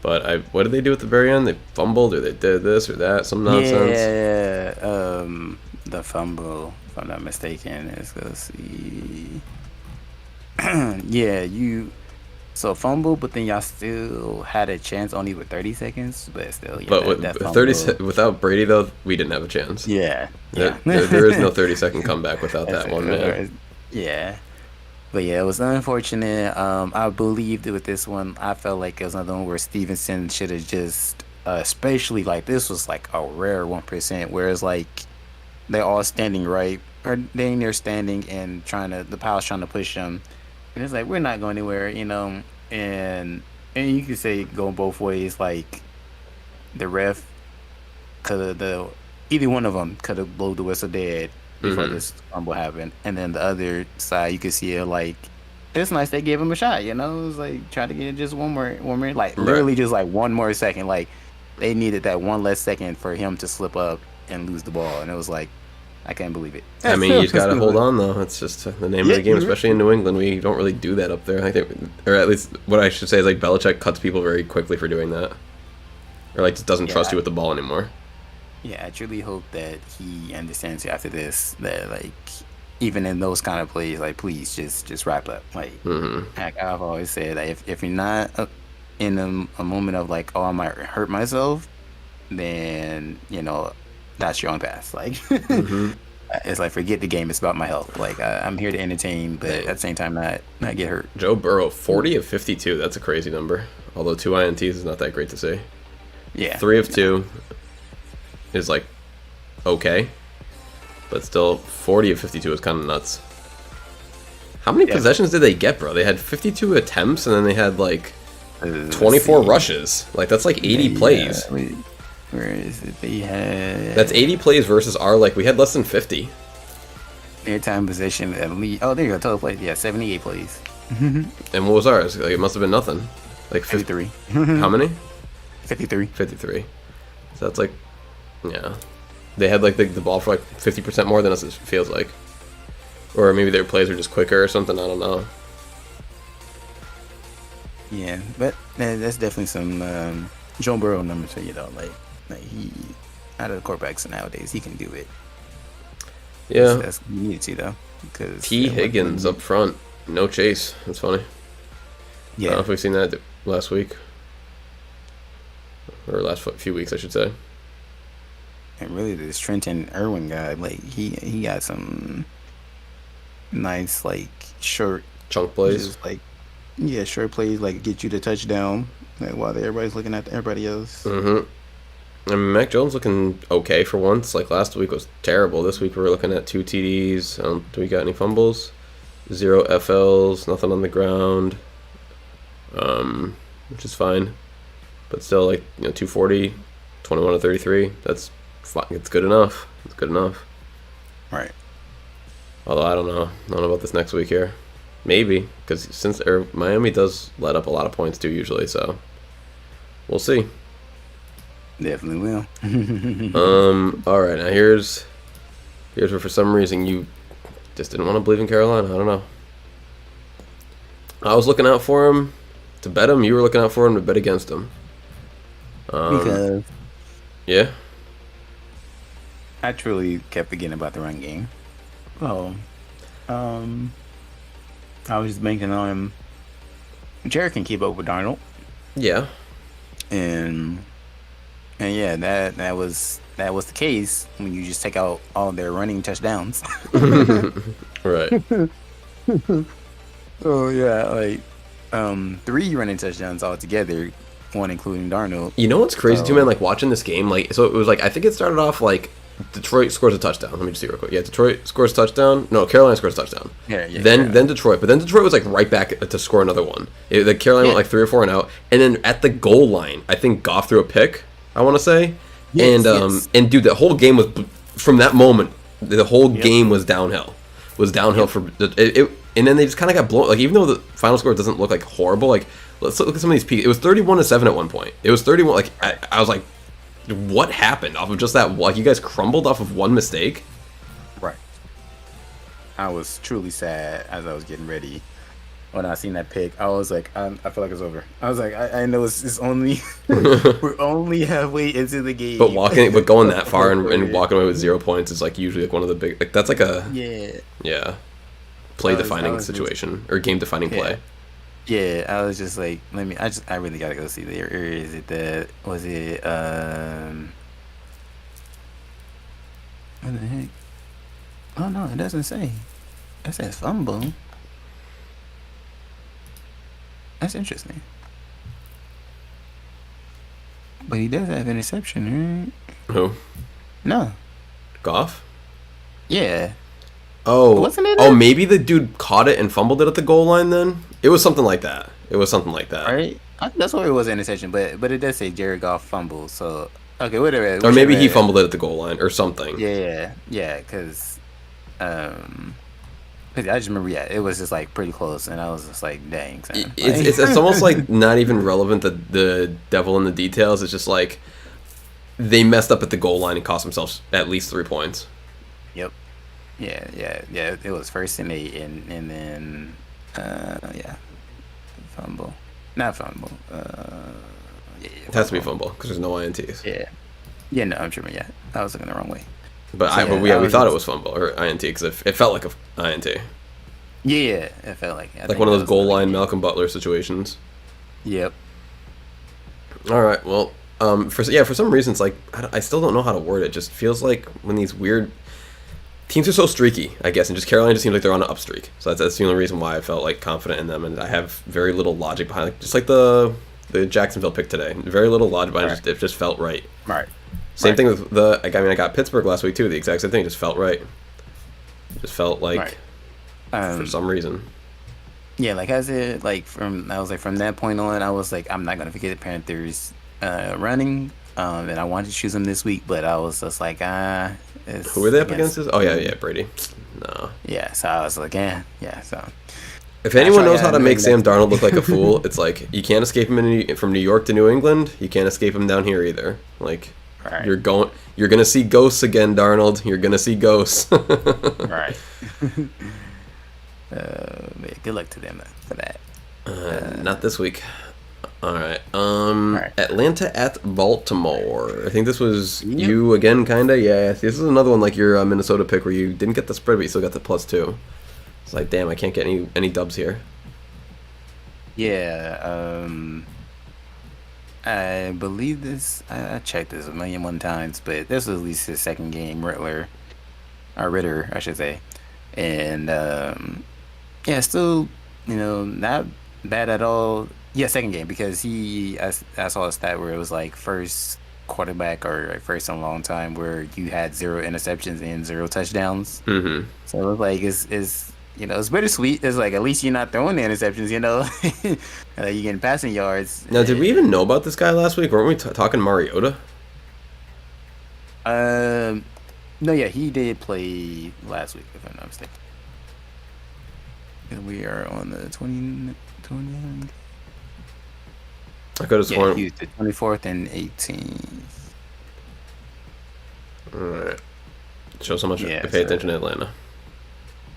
But what did they do at the very end? They fumbled, or they did this or that, some nonsense. Yeah, the fumble, if I'm not mistaken. Let's go see. Yeah, so fumble, but then y'all still had a chance only with 30 seconds, but still, yeah. But with that 30 without Brady though, we didn't have a chance. Yeah, There is no 30-second comeback without that one man. Yeah. But yeah, it was unfortunate. I believed with this one. I felt like it was another one where Stevenson should have just, especially like this was like a rare 1%, whereas like they're all standing right, or they're standing and the Powell's trying to push them, and it's like we're not going anywhere, and you could say go both ways. Like the ref could have either one of them could have blown the whistle dead before this fumble happened, and then the other side you could see it like it's nice they gave him a shot. It was like try to get just one more, like literally just like one more second. Like they needed that one less second for him to slip up and lose the ball, and it was like I can't believe it. I mean, you just gotta hold on though. It's just the name of the game, especially in New England. We don't really do that up there. I think, or at least what I should say is like Belichick cuts people very quickly for doing that, or like just doesn't trust you with the ball anymore. Yeah, I truly hope that he understands after this that like even in those kind of plays, like please just wrap up. Like heck, I've always said that if you're not in a moment of like, oh, I might hurt myself, then that's your own path. Like it's like forget the game. It's about my health. Like I'm here to entertain, but at the same time not get hurt. Joe Burrow 40 of 52. That's a crazy number. Although 2 INTs is not that great to see. Yeah, 3 of 2 is like okay, but still 40 of 52 is kind of nuts. How many possessions did they get, bro? They had 52 attempts and then they had like 24 rushes. Like that's like 80 plays. Where is it? They had that's 80 plays versus our like we had less than 50. Their time possession at least. Oh, there you go. Total plays. Yeah, 78 plays. And what was ours? Like it must have been nothing. Like 53. How many? 53. 53. So that's like, yeah. They had like the ball for like 50% more than us, it feels like. Or maybe their plays were just quicker or something, I don't know. Yeah, but that's definitely some Joe Burrow numbers for you though. Like he, out of the quarterbacks nowadays, he can do it. Yeah. That's you need to though. Because T. Higgins up front. No Chase. That's funny. Yeah. I don't know if we've seen that last week. Or last few weeks, I should say. And really, this Trenton Irwin guy, like he got some nice like short chunk plays. Like short plays like get you the touchdown. Like while everybody's looking at everybody else. I mean, Mac Jones looking okay for once. Like last week was terrible. This week we were looking at 2 TDs. Do we got any fumbles? 0 FLs. Nothing on the ground. Which is fine. But still, like 240, 21 to 33. That's fine. It's good enough. It's good enough. Right. Although I don't know about this next week here. Maybe because Miami does let up a lot of points too usually. So we'll see. Definitely will. All right. Now here's where for some reason you just didn't want to believe in Carolina. I don't know. I was looking out for him to bet him. You were looking out for him to bet against him. Because yeah, I truly kept forgetting about the run game. Oh, I was just banking on him. Jared can keep up with Darnold. Yeah, and yeah, that was the case when you just take out all their running touchdowns. right. Oh yeah, like 3 running touchdowns altogether. 1 including Darnold. You know what's crazy too, man? Like watching this game, like so it was like I think it started off like Detroit scores a touchdown. Let me just see real quick. Yeah, Detroit scores a touchdown. No, Carolina scores a touchdown. Yeah. Then Detroit, but then Detroit was like right back to score another one. The Carolina went like 3 or 4 and out, and then at the goal line, I think Goff threw a pick. I want to say, and dude, the whole game was from that moment. The whole game was downhill. For it, and then they just kind of got blown. Like even though the final score doesn't look like horrible, like let's look at some of these peaks. It was 31-7 at one point. It was 31. Like I was like, what happened off of just that? Like you guys crumbled off of one mistake. Right. I was truly sad as I was getting ready. When I seen that pick, I was like, I feel like it's over. I was like, I know it's only we're only halfway into the game. But going that far and walking away with 0 points is like usually like one of the big like that's like a play defining situation or game defining play. Yeah, I was just like, I really gotta go see the area. Is it what the heck? Oh no, it doesn't say. It says fumble. That's interesting. But he does have interception, right? Who? No. Goff? Yeah. Oh. Wasn't it? Oh, maybe the dude caught it and fumbled it at the goal line then? It was something like that. Right? I think that's why it was an interception, but it does say Jared Goff fumbled, so okay, whatever. Or maybe he fumbled it at the goal line or something. Yeah, because I just remember, it was just like pretty close, and I was just like, dang. Son. It's almost like not even relevant that the devil in the details. It's just like they messed up at the goal line and cost themselves at least 3 points. Yep. Yeah. It was 1st and 8, and then fumble, not fumble. It has to be fumble because there's no ints. Yeah. No, I'm tripping. Yeah, I was looking the wrong way. But we thought it was fumble or INT because it felt like a INT. Yeah, it felt like like one of those goal line Malcolm Butler situations. Yep. All right. Well, for some reason it's like I still don't know how to word it. It just feels like when these weird teams are so streaky, I guess, and just Carolina just seems like they're on an up streak. So that's the only reason why I felt like confident in them, and I have very little logic behind it. Just like the Jacksonville pick today, very little logic behind it. It just felt right. Right. Same thing with I got Pittsburgh last week too. The exact same thing. It just felt right. It just felt like for some reason. Yeah, like from that point on, I was like, I'm not gonna forget the Panthers running. And I wanted to choose them this week, but I was just like, who are they up against? Oh yeah, Brady. No. Yeah, so I was like, so. If anyone knows how to make Sam Darnold look like a fool, it's like you can't escape him from New York to New England. You can't escape him down here either. Like you're gonna see ghosts again, Darnold. You're gonna see ghosts. Right. Man, good luck to them for that. Not this week. All right. Atlanta at Baltimore. I think this was you again, kind of. Yeah. This is another one like your Minnesota pick where you didn't get the spread, but you still got the +2. It's like, damn, I can't get any dubs here. Yeah. I believe this. I checked this 1,000,001 times, but this was at least his second game, Ritter, I should say, and still, not bad at all. Yeah, second game because I saw a stat where it was like first quarterback or first in a long time where you had 0 interceptions and 0 touchdowns. Mm-hmm. So it was like it's bittersweet. It's like at least you're not throwing the interceptions, you're getting passing yards. Now, did we even know about this guy last week? Weren't we talking Mariota? No, yeah, he did play last week if I'm not mistaken. And we are on the 20. I could have sworn. He used the 24th and 18th. All right. Shows how much I pay attention to Atlanta.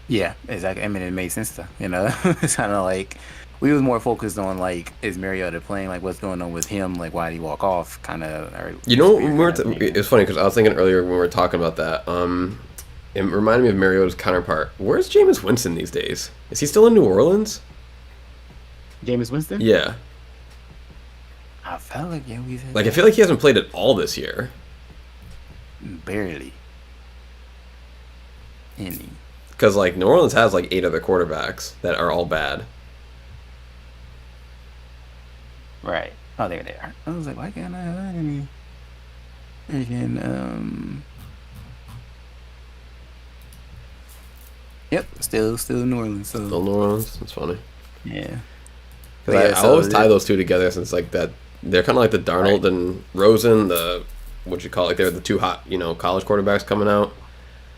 Yeah, exactly. I mean, it made sense though. It's kind of like we was more focused on like is Mariota playing, like what's going on with him, like why did he walk off, kind of. It was funny because I was thinking earlier when we were talking about that. It reminded me of Mariota's counterpart. Where's Jameis Winston these days? Is he still in New Orleans? Jameis Winston? Yeah. I felt like I feel like he hasn't played at all this year. Barely. Any. Because New Orleans has 8 other quarterbacks that are all bad. Right. Oh, there they are. I was like, why can't I have any? Freaking Yep, still New Orleans. So Still New Orleans. That's funny. yeah. But Because yeah, I so always tie those two together since like that they're kind of like the Darnold and Rosen, the what you call it, like they're the two hot college quarterbacks coming out.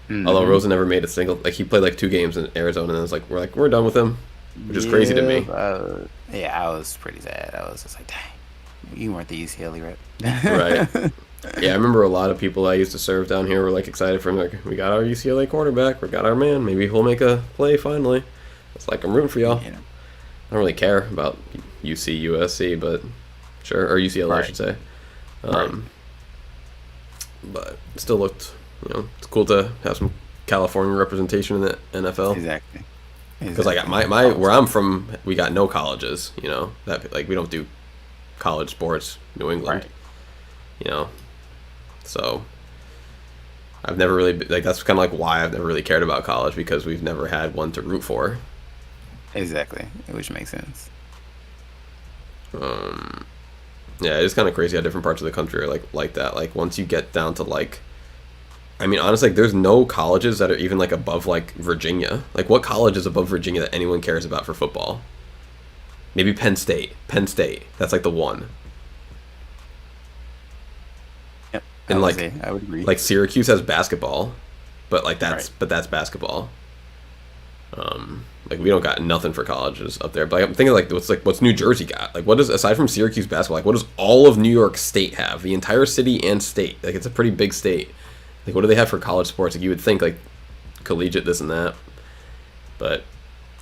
Although Rosen never made a single like he played like 2 games in Arizona and it's like we're done with him, which is crazy to me. Yeah, I was pretty sad. I was just like, dang, you weren't the UCLA rep. Right. Yeah, I remember a lot of people I used to serve down here were like excited for him. Like, we got our UCLA quarterback, we got our man. Maybe he'll make a play finally. It's like I'm rooting for y'all. Yeah. I don't really care about UC, USC, but sure, or UCLA, I should say. But it still looked, it's cool to have some California representation in the NFL. Exactly. Because like my where I'm from, we got no colleges. That like we don't do college sports. New England. Right. So I've never really like that's kind of like why I've never really cared about college because we've never had one to root for. Exactly, which makes sense. Yeah, it's kind of crazy how different parts of the country are like that. Like once you get down to like, I mean, honestly, like, there's no colleges that are even like above like Virginia. Like what college is above Virginia that anyone cares about for football? Maybe Penn State. Penn State. That's like the one. Yep. And I would agree. Like Syracuse has basketball, but like that's basketball. Like we don't got nothing for colleges up there. But like, I'm thinking what's New Jersey got? Like what does aside from Syracuse basketball, like what does all of New York State have? The entire city and state. Like it's a pretty big state. Like what do they have for college sports? Like you would think like collegiate this and that. But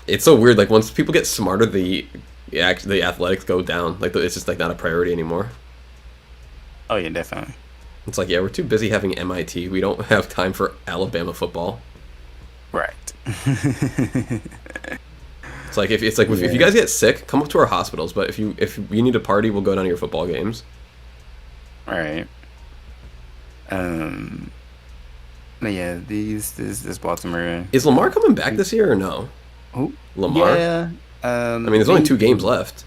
it's so weird. Like once people get smarter, the athletics go down. Like it's just like not a priority anymore. Oh yeah, definitely. It's like, yeah, we're too busy having MIT. We don't have time for Alabama football. Right. It's like if you guys get sick, come up to our hospitals. But if you need a party, we'll go down to your football games. Right. But yeah, this Baltimore. Is Lamar coming back this year or no? Who? Lamar. Yeah. I mean, there's only 2 games left.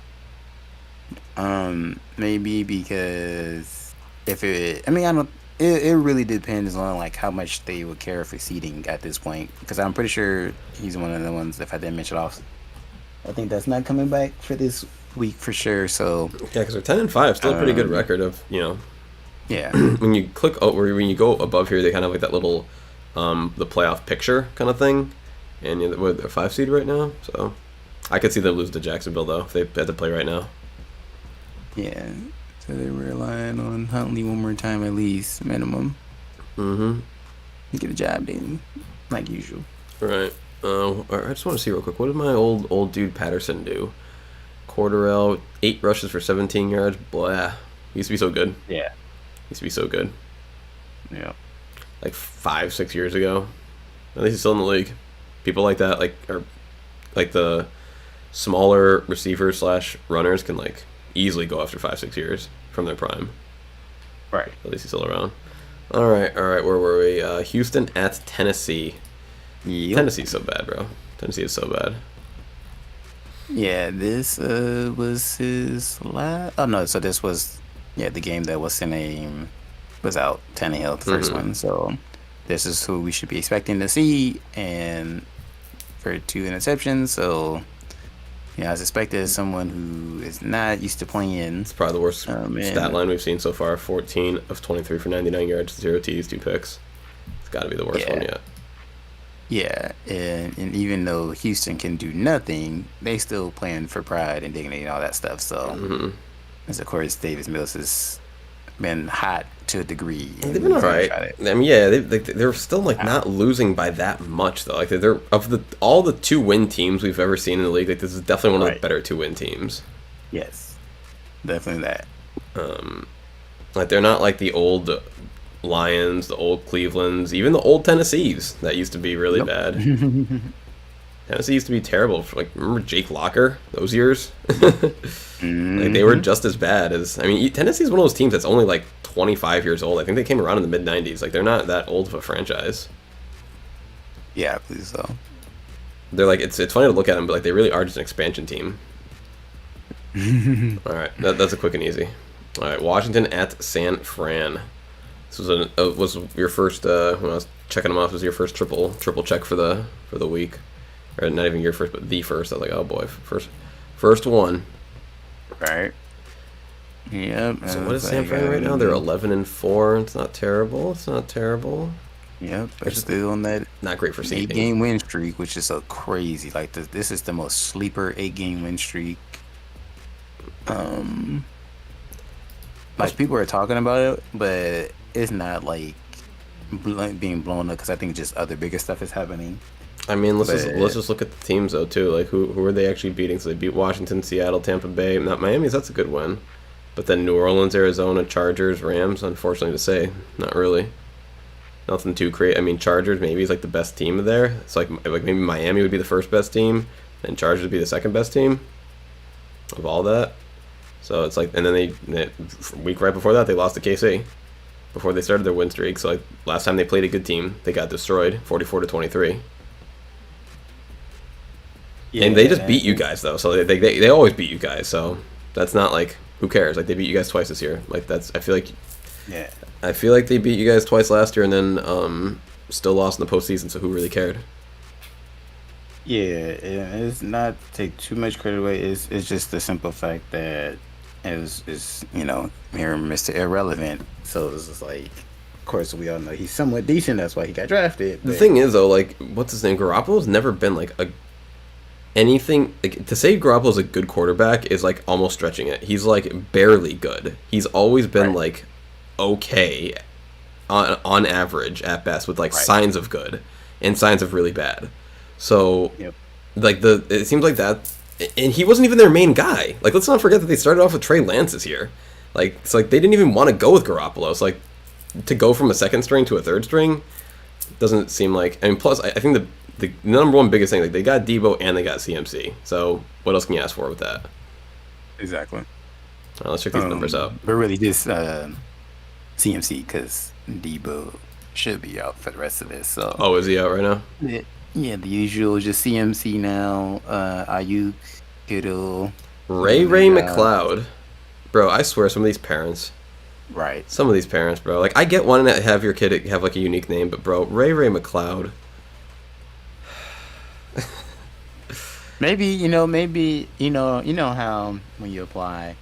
Maybe because I don't. It really depends on like how much they would care for seeding at this point. Because I'm pretty sure he's one of the ones. If I didn't mention off, I think that's not coming back for this week for sure. So yeah, because they're 10-5, still a pretty good record of Yeah. when you click when you go above here, they kind of like that little the playoff picture kind of thing, and they're 5 seed right now. So I could see them lose to Jacksonville though if they had to play right now. Yeah. So they were relying on Huntley one more time at least, minimum. Mm-hmm. Get a job done, like usual. Right. I just want to see real quick. What did my old dude Patterson do? Cordarrelle, 8 rushes for 17 yards. Blah. He used to be so good. Yeah. He used to be so good. Yeah. Like 5-6 years ago. At least he's still in the league. People like that, are like the smaller receivers / runners can like easily go after 5-6 years from their prime. Right. At least he's still around. All right. Where were we? Houston at Tennessee. Yep. Tennessee's so bad, bro. Tennessee is so bad. Yeah, this was his last. Oh no, so this was the game that was out. Tannehill, the first one. So this is who we should be expecting to see, and for 2 interceptions. So as expected, as someone who is not used to playing. It's probably the worst stat line we've seen so far. 14 of 23 for 99 yards, 0 TDs, 2 picks. It's got to be the worst one yet. Yeah, and even though Houston can do nothing, they still playing for pride and dignity and all that stuff. So, as of course, Davis Mills has been hot to a degree. They've been all right. I mean, yeah, they're still not losing by that much though. Like they're of all the 2-win teams we've ever seen in the league. Like this is definitely one of the better 2-win teams. Yes, definitely that. Like they're not like the old Lions, the old Clevelands, even the old Tennessees that used to be really bad. Tennessee used to be terrible. Remember Jake Locker? Those years? Like they were just as bad as. I mean, Tennessee's one of those teams that's only like 25 years old. I think they came around in the mid-90s. Like they're not that old of a franchise. Yeah, I believe so. They're like it's funny to look at them, but like they really are just an expansion team. All right, that's a quick and easy. All right, Washington at San Fran. This was your first when I was checking them off. This was your first triple check for the week, or not even your first, but the first. I was like, oh boy, first one. Right. Yep. So what is San Fran right now? They're 11-4. It's not terrible. It's not terrible. Yep. They're still on that not great for seeding. 8-game win streak, which is so crazy. Like this is the most sleeper 8-game win streak. Like people are talking about it, but it's not like being blown up because I think just other bigger stuff is happening. I mean, let's just look at the teams though too. Like who are they actually beating? So they beat Washington, Seattle, Tampa Bay. Not Miami's. That's a good win. But then New Orleans, Arizona, Chargers, Rams. Unfortunately to say, not really. Nothing too great. I mean, Chargers maybe is like the best team there. It's like maybe Miami would be the first best team, and Chargers would be the second best team of all that. So it's like, and then they week right before that they lost to KC before they started their win streak. So like last time they played a good team, they got destroyed, 44-23. Yeah, and they just beat you guys though, so they always beat you guys. So that's not like, who cares? Like they beat you guys twice this year. Like I feel like they beat you guys twice last year, and then still lost in the postseason. So who really cared? Yeah, it's not to take too much credit away. It's just the simple fact that is here Mr. Irrelevant. So it's just like, of course we all know he's somewhat decent. That's why he got drafted. The thing is though, like what's his name? Garoppolo's never been like anything. Like, to say Garoppolo's a good quarterback is like almost stretching it. He's like barely good. He's always been like okay on average at best, with like signs of good and signs of really bad. So like it seems like that, and he wasn't even their main guy. Like let's not forget that they started off with Trey Lance this year. Like it's like they didn't even want to go with Garoppolo. It's like to go from a second string to a third string doesn't seem like. I mean, plus I think the number one biggest thing, like they got Debo and they got CMC. So what else can you ask for with that? Exactly. All right, let's check these numbers out. But really, just CMC, because Debo should be out for the rest of this. So. Oh, is he out right now? Yeah, the usual, just CMC now. Ayuk, Kittle, Ray McLeod, bro. I swear, some of these parents. Right. Some of these parents, bro. Like I get wanting to have your kid have like a unique name, but bro, Ray McLeod. Maybe you know how when you apply,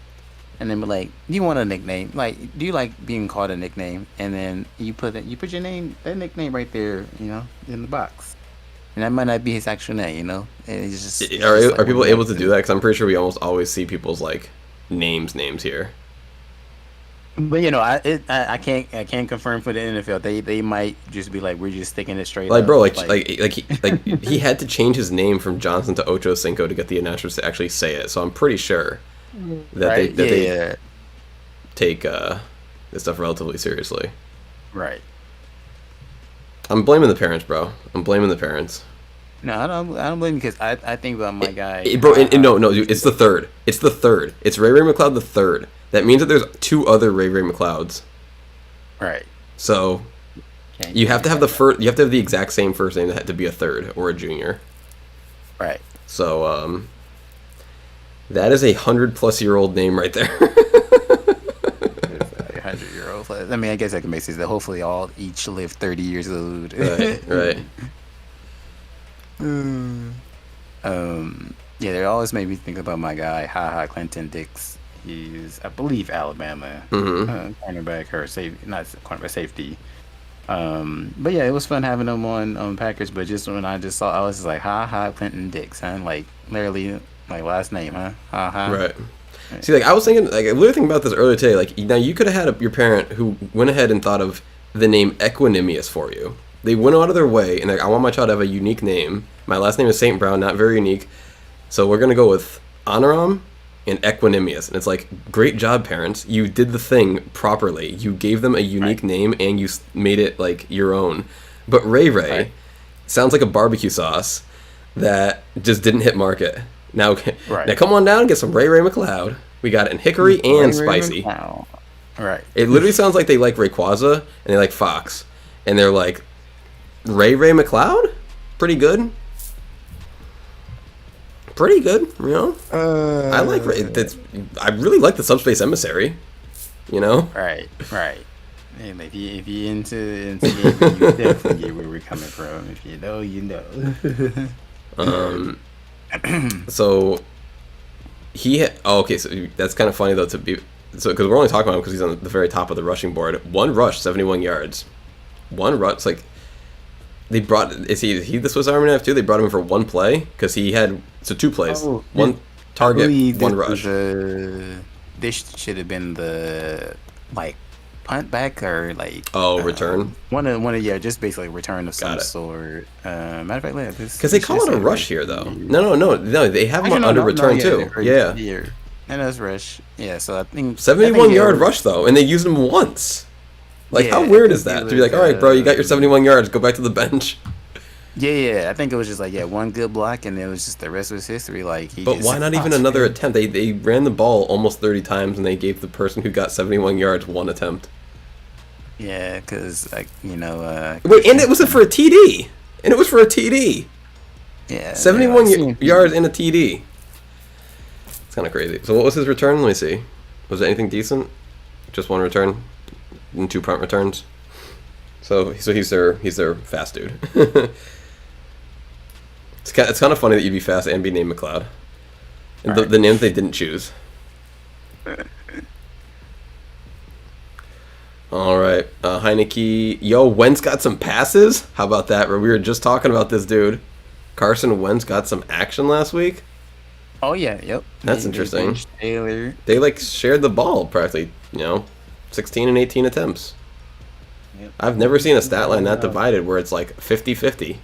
and then be like, do you want a nickname? Like, do you like being called a nickname? And then you put your name, that nickname right there, in the box. And that might not be his actual name, And it's just are people able to do that? Because I'm pretty sure we almost always see people's like names here. But I can't confirm for the NFL. They might just be like, we're just sticking it straight. Like up. bro, he had to change his name from Johnson to Ocho Cinco to get the announcers to actually say it. So I'm pretty sure that they take this stuff relatively seriously. Right. I'm blaming the parents, bro. I'm blaming the parents. No, I don't blame you, because I think about my guy. Bro, no, dude, it's the third. It's the third. It's Ray McLeod the third. That means that there's two other Ray McLeods. Right. So you have to have you have to have the exact same first name to be a third or a junior. Right. So that is 100-plus-year-old name right there. 100-year-old. I mean, I guess I can make sense that hopefully each live 30 years old. Right. Yeah, they always made me think about my guy, Clinton Dix. He's, I believe, Alabama cornerback or safety, not cornerback, safety. But yeah, it was fun having him on Packers. But just when I just saw, I was just like, Clinton Dix, huh? Like literally, like last name, huh? Right. See, like I was thinking, like I literally thinking about this earlier today. Like now, you could have had your parent who went ahead and thought of the name Equanimous for you. They went out of their way, and like, I want my child to have a unique name. My last name is St. Brown, not very unique. So we're gonna go with Honoram and Equanimous. And it's like, great job, parents. You did the thing properly. You gave them a unique name, and you made it like your own. But Ray sounds like a barbecue sauce that just didn't hit market. Now come on down and get some Ray McLeod. We got it in hickory and spicy. Right. It literally sounds like they like Rayquaza and they like Fox, and they're like, Ray McLeod, pretty good. I like Ray. I really like the Subspace Emissary. Right. And if you into gaming, you definitely get where we're coming from. If you know, you know. So okay, so that's kind of funny though to be because we're only talking about him because he's on the very top of the rushing board. One rush, 71 yards. One rush, it's like they brought is he the Swiss Army knife too? They brought him in for one play because he had two plays, one target, one rush. This should have been the like punt back or like return. One of yeah, just basically return of some sort. Matter of fact, because they call it a rush here though. No, they have him under return too. Yeah. And that's rush. Yeah, so I think 71-yard rush though, and they used him once. Like how weird is that? To be like, all right, bro, you got your 71 yards, go back to the bench. Yeah. I think it was just like one good block, and it was just the rest was history. Like, but why not even another attempt? They ran the ball almost 30 times, and they gave the person who got 71 yards one attempt. Yeah, because wait, and it was for a TD, Yeah, 71 yards in a TD. It's kind of crazy. So what was his return? Let me see. Was it anything decent? Just one return, and 2 punt returns. So he's their fast dude. It's kind of funny that you'd be fast and be named McLeod. And the name they didn't choose. All right, Heineke. Yo, Wentz got some passes. How about that? We were just talking about this dude. Carson Wentz got some action last week. Oh yeah, yep. That's interesting. They like shared the ball practically. 16 and 18 attempts. Yep. I've never seen a stat line that divided where it's like 50-50.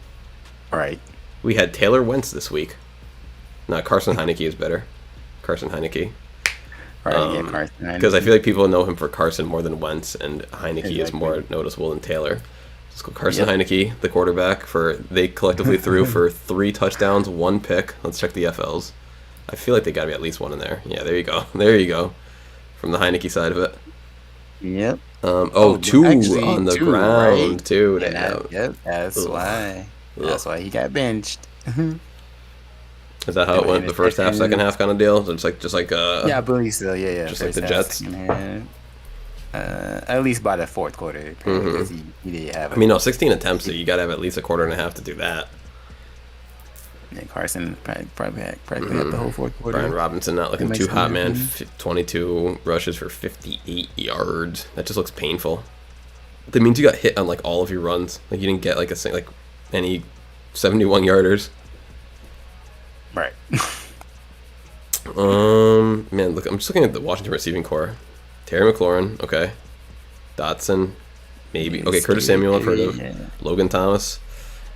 All right. We had Taylor Wentz this week. No, Carson Heineke is better. Carson Heineke. Because I feel like people know him for Carson more than Wentz, and Heineke is more noticeable than Taylor. Let's go Carson Heineke, the quarterback. They collectively threw for 3 touchdowns, 1 pick. Let's check the FLs. I feel like they got to be at least one in there. Yeah, there you go. There you go. From the Heineke side of it. Yep. 2 on the ground, right? Too. Yep, that's why. That's why he got benched. Is that how it went? The first half, second half kind of deal? So just like yeah, I believe so. Yeah. Just like the Jets. At least by the fourth quarter, because he did have. 16 attempts. So you got to have at least a quarter and a half to do that. Yeah, Carson probably had the whole fourth quarter. Brian Robinson not looking too hot, man. 22 rushes for 58 yards. That just looks painful. That means you got hit on like all of your runs. Like you didn't get like any 71 yarders. Right. Man, look, I'm just looking at the Washington receiving core. Terry McLaurin, okay. Dotson, maybe. Okay, Curtis Samuel, I've heard of. Logan Thomas,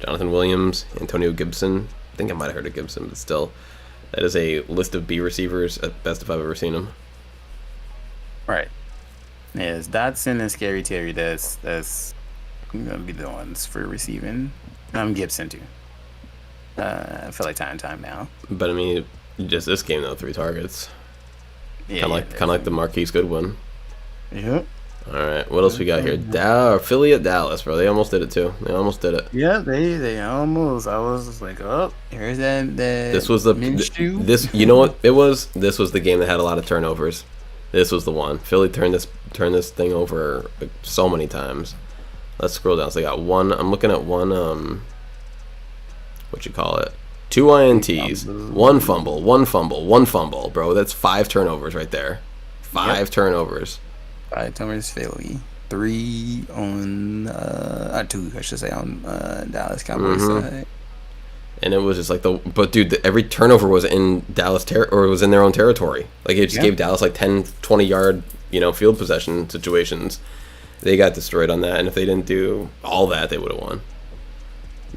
Jonathan Williams, Antonio Gibson. I think I might have heard of Gibson, but still. That is a list of B receivers at best if I've ever seen them. Right. Yeah, it's Dotson and Scary Terry. That's gonna be the ones for receiving. Gibson too. I feel like time now. But just this game though, 3 targets. Yeah, kind of like the Marquise Goodwin. Yep. All right, what else we got here? Philly at Dallas, bro. They almost did it too. They almost did it. Yeah, they almost. I was just like, oh, here's that. This was this. You know what it was? This was the game that had a lot of turnovers. This was the one. Philly turned this thing over so many times. Let's scroll down. So they got one. I'm looking at one. What you call it? 2 INTs, 1 fumble, bro. That's 5 turnovers right there. 5 turnovers. 5 turnovers, Philly. 3 on 2, I should say, on Dallas Cowboys side. And it was just like every turnover was in Dallas or was in their own territory. Like it just gave Dallas like 10, 20 yard, field possession situations. They got destroyed on that, and if they didn't do all that, they would have won.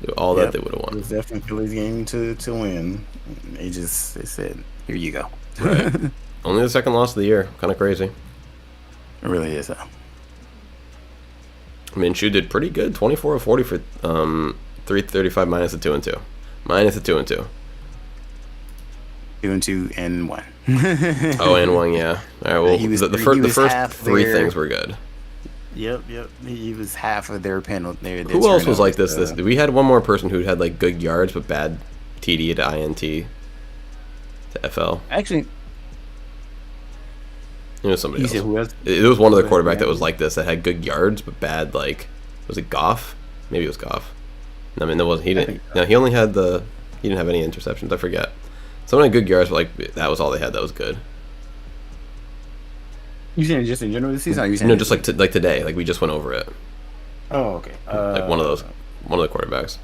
That they would have won. It was definitely Philly's game to win. They said, here you go. Right. Only the second loss of the year. Kind of crazy. It really is, though. Minshew did pretty good. 24 of 40 for 335 minus the 2-2. Minus the 2-2. 2-2 and 1. And 1, yeah. All right. Well, the first 3 things were good. Yep. He was half of their penalty. Who else was like this? We had one more person who had like good yards but bad TD to INT to FL. Actually, It was somebody You else. said who else? It was one of the Who else quarterback that ran? was like this, that had good yards but bad, like, was it Goff? Maybe it was Goff. I mean, there was he I didn't. think so. No, he only had he didn't have any interceptions. I forget. Someone had good yards, but like that was all they had. That was good. You saying just in general this season? Or you saying No, this just like week? like today, like we just went over it. Oh, okay. Like one of the quarterbacks.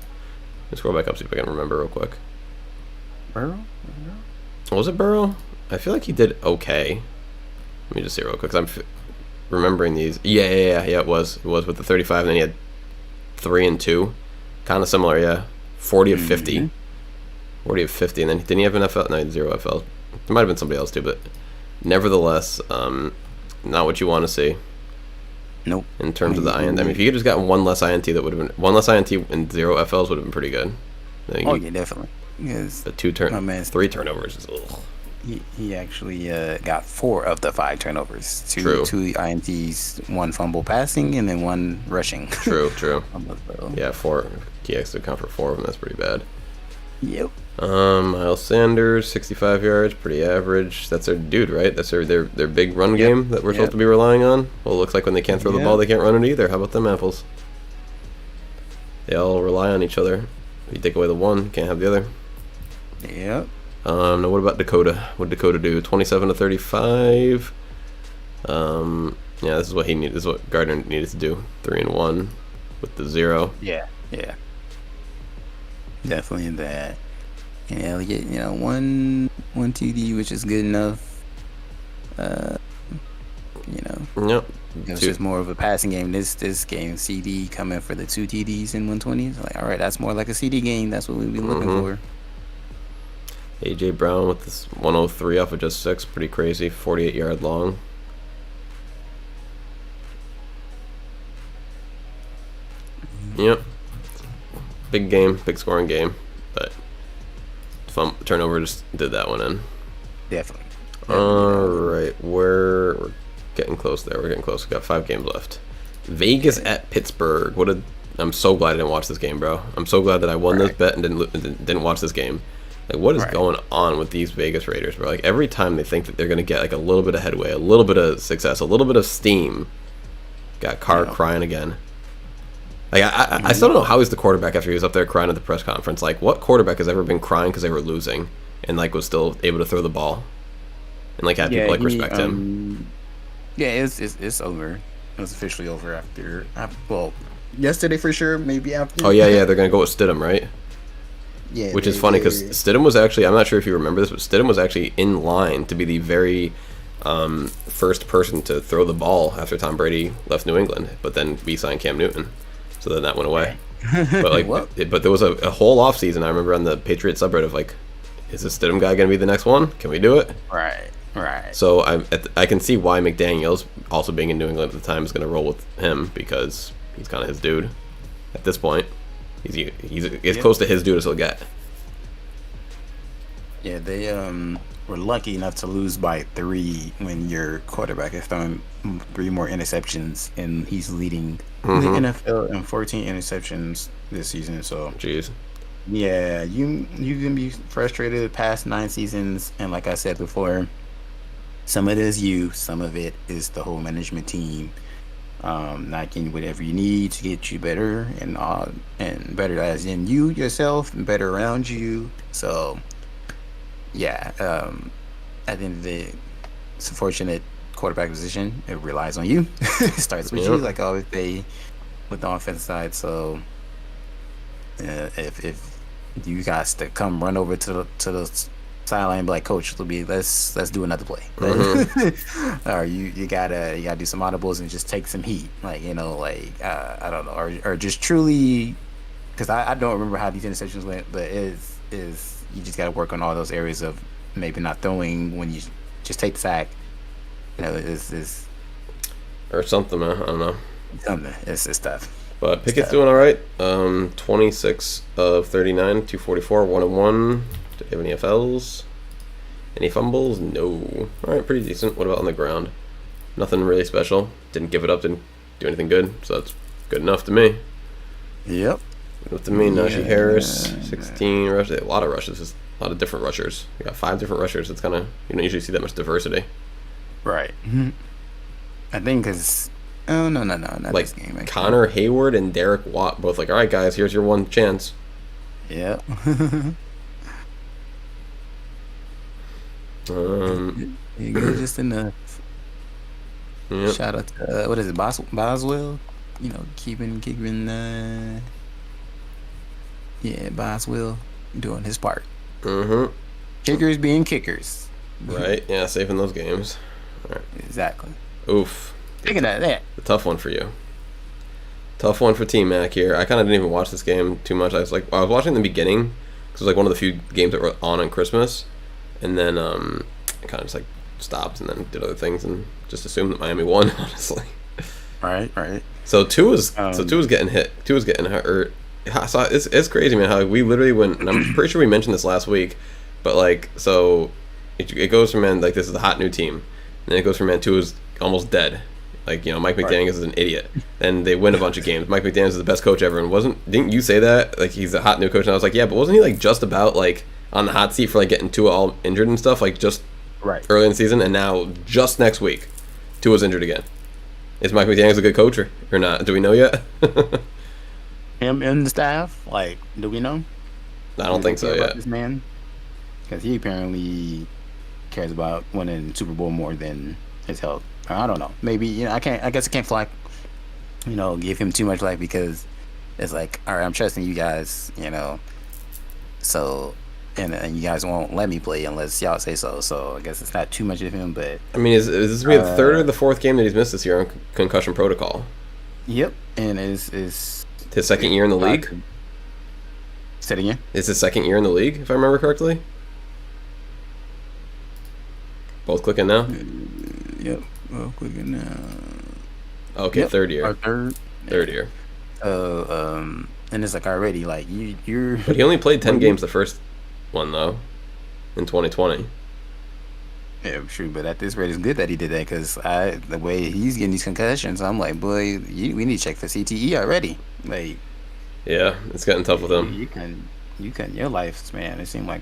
Let's scroll back up, see if I can remember real quick. Burrow? Was it Burrow? I feel like he did okay. Let me just see real quick, 'cause remembering these. Yeah. It was with the 35, and then he had 3 and 2, kind of similar. Yeah, 40 of 50, Mm-hmm. 40 of 50, and then didn't he have an FL? No, he had 0 FL. There might have been somebody else too, but nevertheless, not what you want to see Nope. in terms of the INT. I mean, if you could just gotten one less INT, that would have been one less INT and 0 FLs would have been pretty good. Then Oh you- yeah, definitely. Yes. the My man's- 3 turnovers is ugh. He actually got 4 of the 5 turnovers. True. 2 INTs, 1 fumble passing, and then 1 rushing. True. So, Yeah, 4. He has to account for 4 of them. That's pretty bad. Yep. Miles Sanders, 65 yards, pretty average. That's their dude, right? That's their big run game that we're supposed to be relying on. Well, it looks like when they can't throw the Yep. ball, they can't run it either. How about them apples? They all rely on each other. If you take away the one, can't have the other. Yep. Now what about Dakota? What did Dakota do? 27 to 35. Yeah, this is what he needed. This is what Gardner needed to do. 3 and 1 with the 0. Yeah. Definitely in that. And Elliott, one TD, which is good enough. Yep. It was Two- just more of a passing game. This game, CD coming for the 2 TDs and 120s. Like, all right, that's more like a CD game. That's what we've been looking for. AJ Brown with this 103 off of just 6, pretty crazy. 48-yard long. Yep. Big game, big scoring game, but turnover just did that one in. Definitely. All right, we're getting close there. We're getting close. We got 5 games left. Vegas at Pittsburgh. I'm so glad I didn't watch this game, bro. I'm so glad that I won this bet and didn't watch this game. Like, what is going on with these Vegas Raiders, bro? Like, every time they think that they're gonna get like a little bit of headway, a little bit of success, a little bit of steam, got Carr crying again. Like, I still don't know how he's the quarterback after he was up there crying at the press conference. Like, what quarterback has ever been crying because they were losing and like was still able to throw the ball and like have people like respect him? Yeah, it's over. It was officially over after well, yesterday for sure. Maybe after. Oh yeah, they're gonna go with Stidham, right? Yeah. Which is funny because Stidham was actually, I'm not sure if you remember this, but Stidham was actually in line to be the very first person to throw the ball after Tom Brady left New England, but then we signed Cam Newton. So then that went away. But like, but there was a whole offseason, I remember on the Patriot subreddit of like, is this Stidham guy going to be the next one? Can we do it? Right. So I can see why McDaniels, also being in New England at the time, is going to roll with him because he's kind of his dude at this point. He's as close to his dude as he'll get. Yeah, they were lucky enough to lose by 3 when your quarterback is throwing 3 more interceptions and he's leading the NFL in 14 interceptions this season. So Jeez. yeah, you can be frustrated the past 9 seasons, and like I said before, some of it is you, some of it is the whole management team. Not getting whatever you need to get you better and better as in you yourself and better around you. So yeah, at the end of the day, it's a fortunate quarterback position. It relies on you. It starts with you, like I always say with the offense side. So if you guys to come run over to the sideline and be like, coach, let's do another play. Or you gotta do some audibles and just take some heat, like I don't know, or just truly, because I don't remember how these interceptions went, but is you just gotta work on all those areas of maybe not throwing when you just take the sack, is Or something, man. I don't know. something. It's tough. But Pickett's doing all right. 26 of 39, 244, 1 and 1. Do you have any FLs? Any fumbles? No. All right, pretty decent. What about on the ground? Nothing really special. Didn't give it up. Didn't do anything good. So that's good enough to me. Yep. Good enough to me. Najee Harris, 16 rushes. A lot of rushes. Just a lot of different rushers. We got 5 different rushers. It's kind of, you don't usually see that much diversity. Right. I think because not Like this game. Actually. Connor Hayward and Derek Watt both like, all right, guys, here's your one chance. Yeah. You go just enough. Yep. Shout out to what is it, Boswell? You know, keeping yeah, Boswell doing his part. Mm-hmm. Kickers being kickers. Right. Yeah, saving those games. All right. Exactly. Oof. Thinking of that. The tough one for you. Tough one for Team Mac here. I kind of didn't even watch this game too much. I was watching the beginning because it was like one of the few games that were on Christmas, and then I kind of just like stopped and then did other things and just assumed that Miami won. Honestly. Right. So two was getting hit. Two was getting hurt. So it's crazy, man. How we literally went, and I'm pretty sure we mentioned this last week, but like so, it goes from man like this is a hot new team, and then it goes from man two is almost dead. Like, you know, Mike McDaniels is an idiot, and they win a bunch of games. Mike McDaniels is the best coach ever, and didn't you say that? Like, he's a hot new coach, and I was like, yeah, but wasn't he like just about like on the hot seat for like getting Tua all injured and stuff, like just early in the season, and now just next week, Tua's injured again. Is Mike McDaniels a good coach or not? Do we know yet? Him and the staff, like, do we know? I don't think so yet. This man, because he apparently cares about winning Super Bowl more than his health. I don't know. Maybe, you know, I guess I can't give him too much life because it's like, all right, I'm trusting you guys, you know. So, and you guys won't let me play unless y'all say so. So I guess it's not too much of him, but I mean, is this be the third or the fourth game that he's missed this year on concussion protocol? Yep, and is his second year in the league? Say it again. Is his second year in the league, if I remember correctly? Both clicking now? Yep, both clicking now. Okay, yep. Third year. Third year. And it's like already, like, you're... But he only played 10 games the first one, though, in 2020. Yeah, true, but at this rate, it's good that he did that because the way he's getting these concussions, I'm like, boy, we need to check for CTE already. Like, yeah, it's getting tough with him. You can your life, man. It seemed like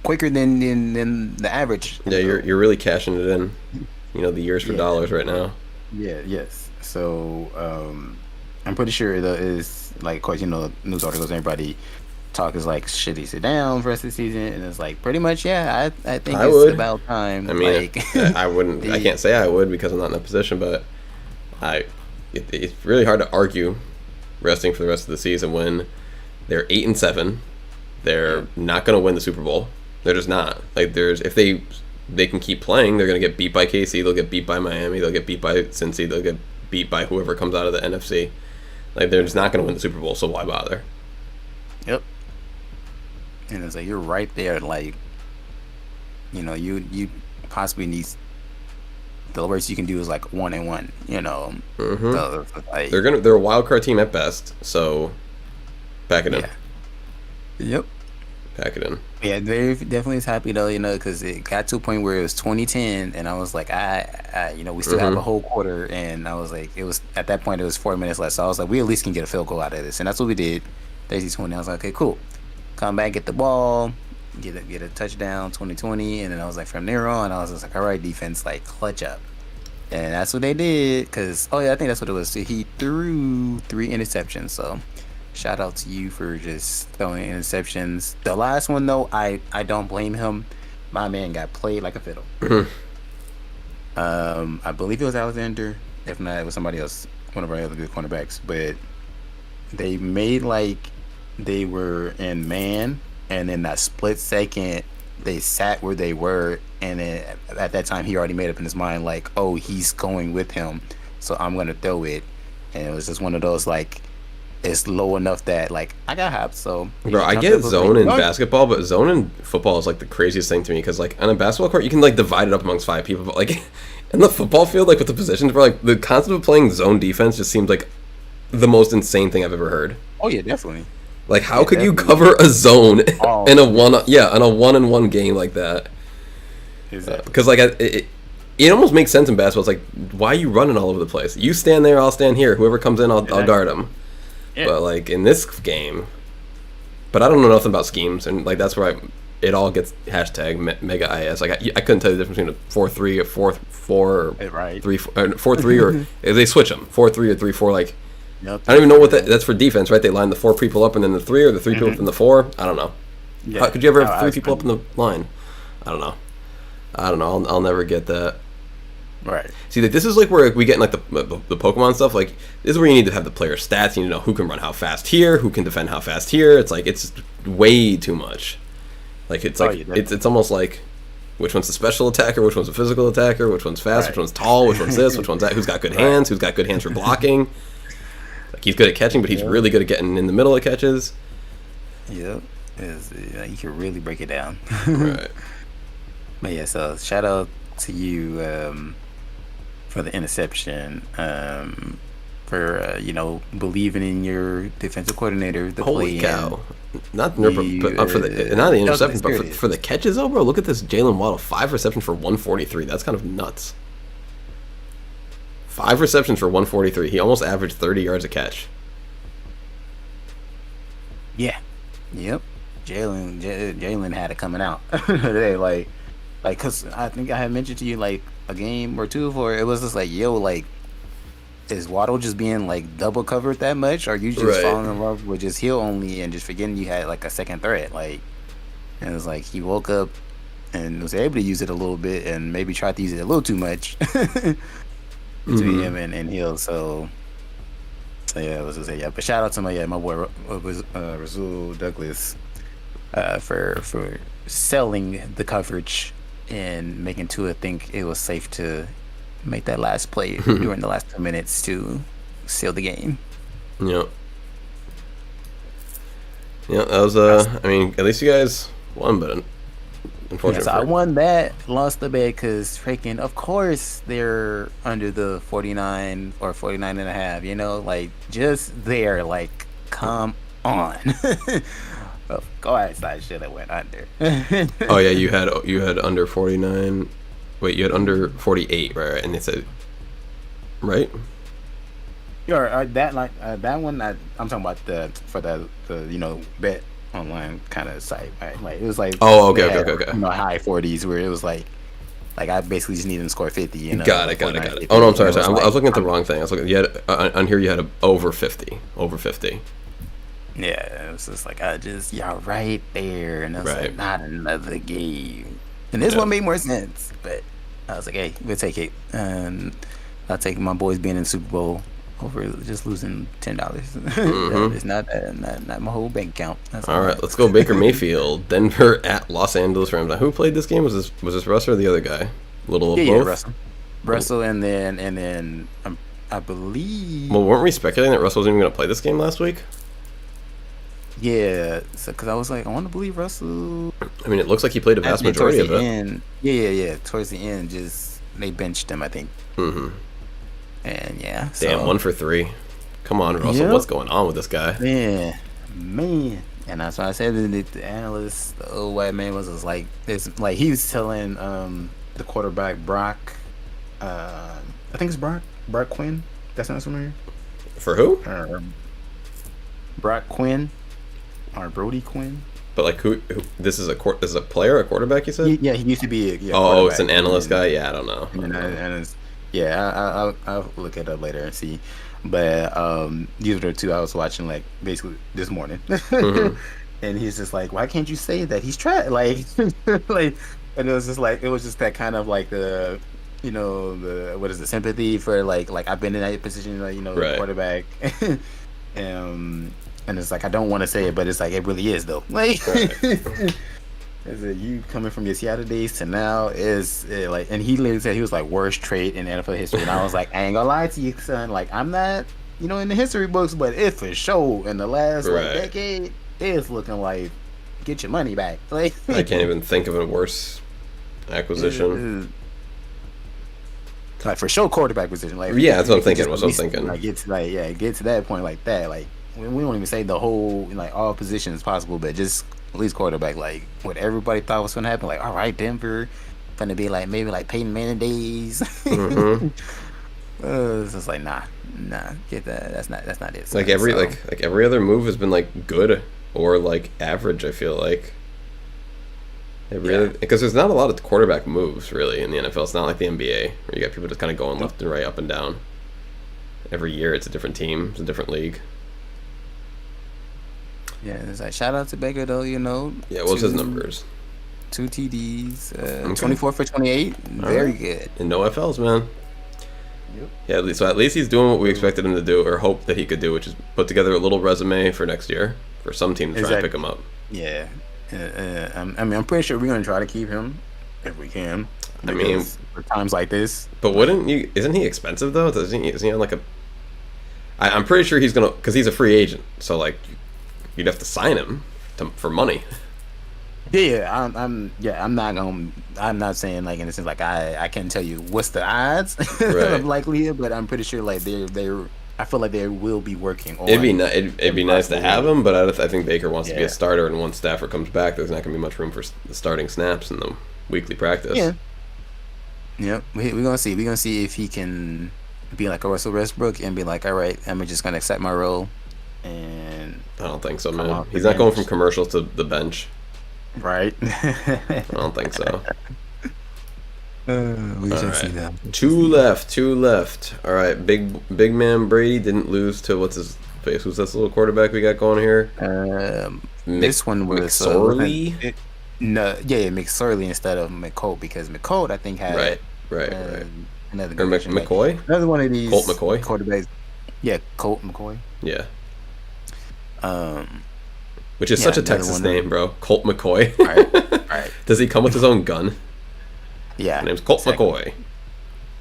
quicker than the average. Yeah, you're really cashing it in. You know, the years for dollars right now. Yeah, yes. So I'm pretty sure that is like, of course, you know, news articles, everybody talk is like, should he sit down for the rest of the season? And it's like, pretty much, yeah. I think it's about time. I mean, like, I wouldn't. I can't say I would because I'm not in that position, but it's really hard to argue resting for the rest of the season when they're 8-7. They're not going to win the Super Bowl. They're just not. Like, if they can keep playing, they're going to get beat by KC. They'll get beat by Miami. They'll get beat by Cincy. They'll get beat by whoever comes out of the NFC. Like, they're just not going to win the Super Bowl. So why bother? Yep. And it's like you're right there. Like, you know, you possibly need. The worst you can do is like 1-1. You know. Mm-hmm. So, like, they're a wild card team at best. So pack it in. Yep. Pack it in. Yeah, they definitely is happy though, you know, because it got to a point where it was 2010, and I was like, you know, we still have a whole quarter, and I was like, it was at that point it was 4 minutes left, so I was like, we at least can get a field goal out of this, and that's what we did. 30-20. I was like, okay, cool. Come back, get the ball, get a touchdown, 2020, and then I was like, from there on, I was just like, all right, defense, like, clutch up, and that's what they did. Because I think that's what it was. So he threw 3 interceptions, so. Shout out to you for just throwing interceptions. The last one, though, I don't blame him. My man got played like a fiddle. I believe it was Alexander. If not, it was somebody else, one of our other good cornerbacks. But they made like they were in man, and in that split second, they sat where they were. And then at that time, he already made up in his mind, like, oh, he's going with him, so I'm going to throw it. And it was just one of those, like, it's low enough that, like, I got hops. So, bro, I get zone in basketball, but zone in football is like the craziest thing to me because, like, on a basketball court, you can like divide it up amongst 5 people, but like in the football field, like with the positions, bro, like the concept of playing zone defense just seems like the most insane thing I've ever heard. Oh yeah, definitely. Like, how could you cover a zone in a in a 1-on-1 game like that? Because like it almost makes sense in basketball. It's like, why are you running all over the place? You stand there, I'll stand here. Whoever comes in, I'll guard him. Yeah. But like in this game, but I don't know nothing about schemes, and like that's where it all gets hashtag mega IS. Like I couldn't tell you the difference between a 4-3, a 4-4, or Right. 4-3, or if they switch them 4-3 or 3-4. Like Yep. I don't even know what that's for defense, right? They line the 4 people up and then the 3, or the 3 people up and the 4. I don't know. Yeah. How could you ever have No, 3 people up in the line? I don't know. I'll never get that. Right. See, like, this is like where we get in like the Pokemon stuff. Like this is where you need to have the player stats. You need to know who can run how fast here, who can defend how fast here. It's like it's way too much. Like it's like it's almost like which one's a special attacker, which one's a physical attacker, which one's fast, which one's tall, which one's this, which one's that. Who's got good hands? Who's got good hands for blocking? Like he's good at catching, but he's really good at getting in the middle of catches. Yep. You can really break it down. Right. But yeah, so shout out to you for the interception, for believing in your defensive coordinator. Holy cow! Not for the interception, but for the catches, though, bro. Look at this, Jalen Waddle, 5 receptions for 143. That's kind of nuts. 5 receptions for 143. He almost averaged 30 yards a catch. Yeah. Yep. Jalen had it coming out today, like, cause I think I had mentioned to you like a game or two before. It was just like, yo, like, is Waddle just being like double covered that much? Or are you just falling in love with just heel only and just forgetting you had like a second threat? Like, and it was like he woke up and was able to use it a little bit and maybe tried to use it a little too much between him and Hill. So yeah, it was just yeah. But shout out to my boy Rasul Douglas for selling the coverage and making Tua think it was safe to make that last play during the last 2 minutes to seal the game. Yep. Yeah, that was I mean, at least you guys won, but unfortunately, so I won that, lost the bet because freaking, of course, they're under the 49 or 49 and a half. You know, like just there, like come on. Of course, I should have went under. Oh yeah, you had under 49. Wait, you had under 48, right? And they said, right? Yeah, that one. I'm talking about the bet online kind of site, right? Like it was like okay. High 40s where it was like I basically just needed to score 50. You know, got it. Oh no, I'm sorry. I was looking at the wrong thing. I was looking. You had on here. You had over 50. Yeah, it was just like y'all right there, and I was like, not another game. And this one made more sense, but I was like, hey, we'll take it. I'll take my boys being in the Super Bowl over just losing $10. It's not my whole bank account. All right, let's go Baker Mayfield, Denver at Los Angeles Rams. Now, who played this game? Was this Russ or the other guy? Little of both. Yeah, Russell, and then I believe. Well, weren't we speculating that Russell wasn't even going to play this game last week? Yeah, because I was like, I want to believe Russell. I mean, it looks like he played a vast majority of it. Yeah. Towards the end, just they benched him, I think. And yeah. Damn, 1 for 3. Come on, Russell. What's going on with this guy? Man. And that's why I said the analyst, the old white man, was like this. Like he was telling the quarterback Brock. I think it's Brock Quinn. That sounds familiar. For who? Brock Quinn. Or Brody Quinn. But like who this is a player, a quarterback, you said? Yeah, he used to be it's an analyst guy? Yeah, I don't know. I'll look it up later and see. But these are the two I was watching like basically this morning. And he's just like, why can't you say that he's trash? Like like, and it was just that kind of like the what is the sympathy for like I've been in that position, quarterback. And it's like, I don't want to say it, but it's like, it really is, though. Like, is it you coming from your Seattle days to now? And he literally said he was like, worst trade in NFL history. And I was like, I ain't gonna lie to you, son. Like, I'm not, in the history books, but it for sure in the last decade, it's looking like, get your money back. Like, I can't even think of a worse acquisition. Like, for sure, quarterback position. Like, yeah, that's what I'm thinking. Like, get to that point like that. Like, we don't even say the whole all positions possible, but just at least quarterback. Like what everybody thought was gonna happen. Like, all right, Denver gonna be like maybe like Peyton Manning days. It's just like nah, get that. That's not it. Like every other move has been like good or like average. I feel like It really, because there's not a lot of quarterback moves really in the NFL. It's not like the NBA where you got people just kind of going left and right, up and down. Every year it's a different team, it's a different league. Yeah, it's like shout out to Baker though. You know. Yeah, what was his numbers? 2 TDs, 24 for 28. Very good. And no FLs, man. Yep. Yeah, so at least he's doing what we expected him to do, or hope that he could do, which is put together a little resume for next year for some team to try and pick him up. Yeah. I mean, I'm pretty sure we're gonna try to keep him if we can. I mean, for times like this. But wouldn't you? Isn't he expensive though? Isn't he on like a? I'm pretty sure he's gonna, because he's a free agent. So like, you'd have to sign him for money. Yeah, I'm not saying like in a sense like I can't tell you what's the odds of likelihood, but I'm pretty sure like they're I feel like they will be working on. It'd be nice to have him, but I think Baker wants to be a starter, and once Stafford comes back, there's not gonna be much room for the starting snaps in the weekly practice. Yeah. Yep, we're gonna see. We're gonna see if he can be like a Russell Westbrook and be like, all right, I'm just gonna accept my role. And I don't think so, man. He's not going from commercials to the bench. Right. I don't think so. We should see that. Two left. All right, big man Brady didn't lose to what's his face? Who's this little quarterback we got going here? This one was McSorley. McSorley instead of McColt, because McColt I think had right. Another or McCoy. Another one of these Colt McCoy quarterbacks. Yeah, Colt McCoy. Yeah. Which is such a Texas name, bro. Colt McCoy. Right. Does he come with his own gun? Yeah. His name's Colt McCoy.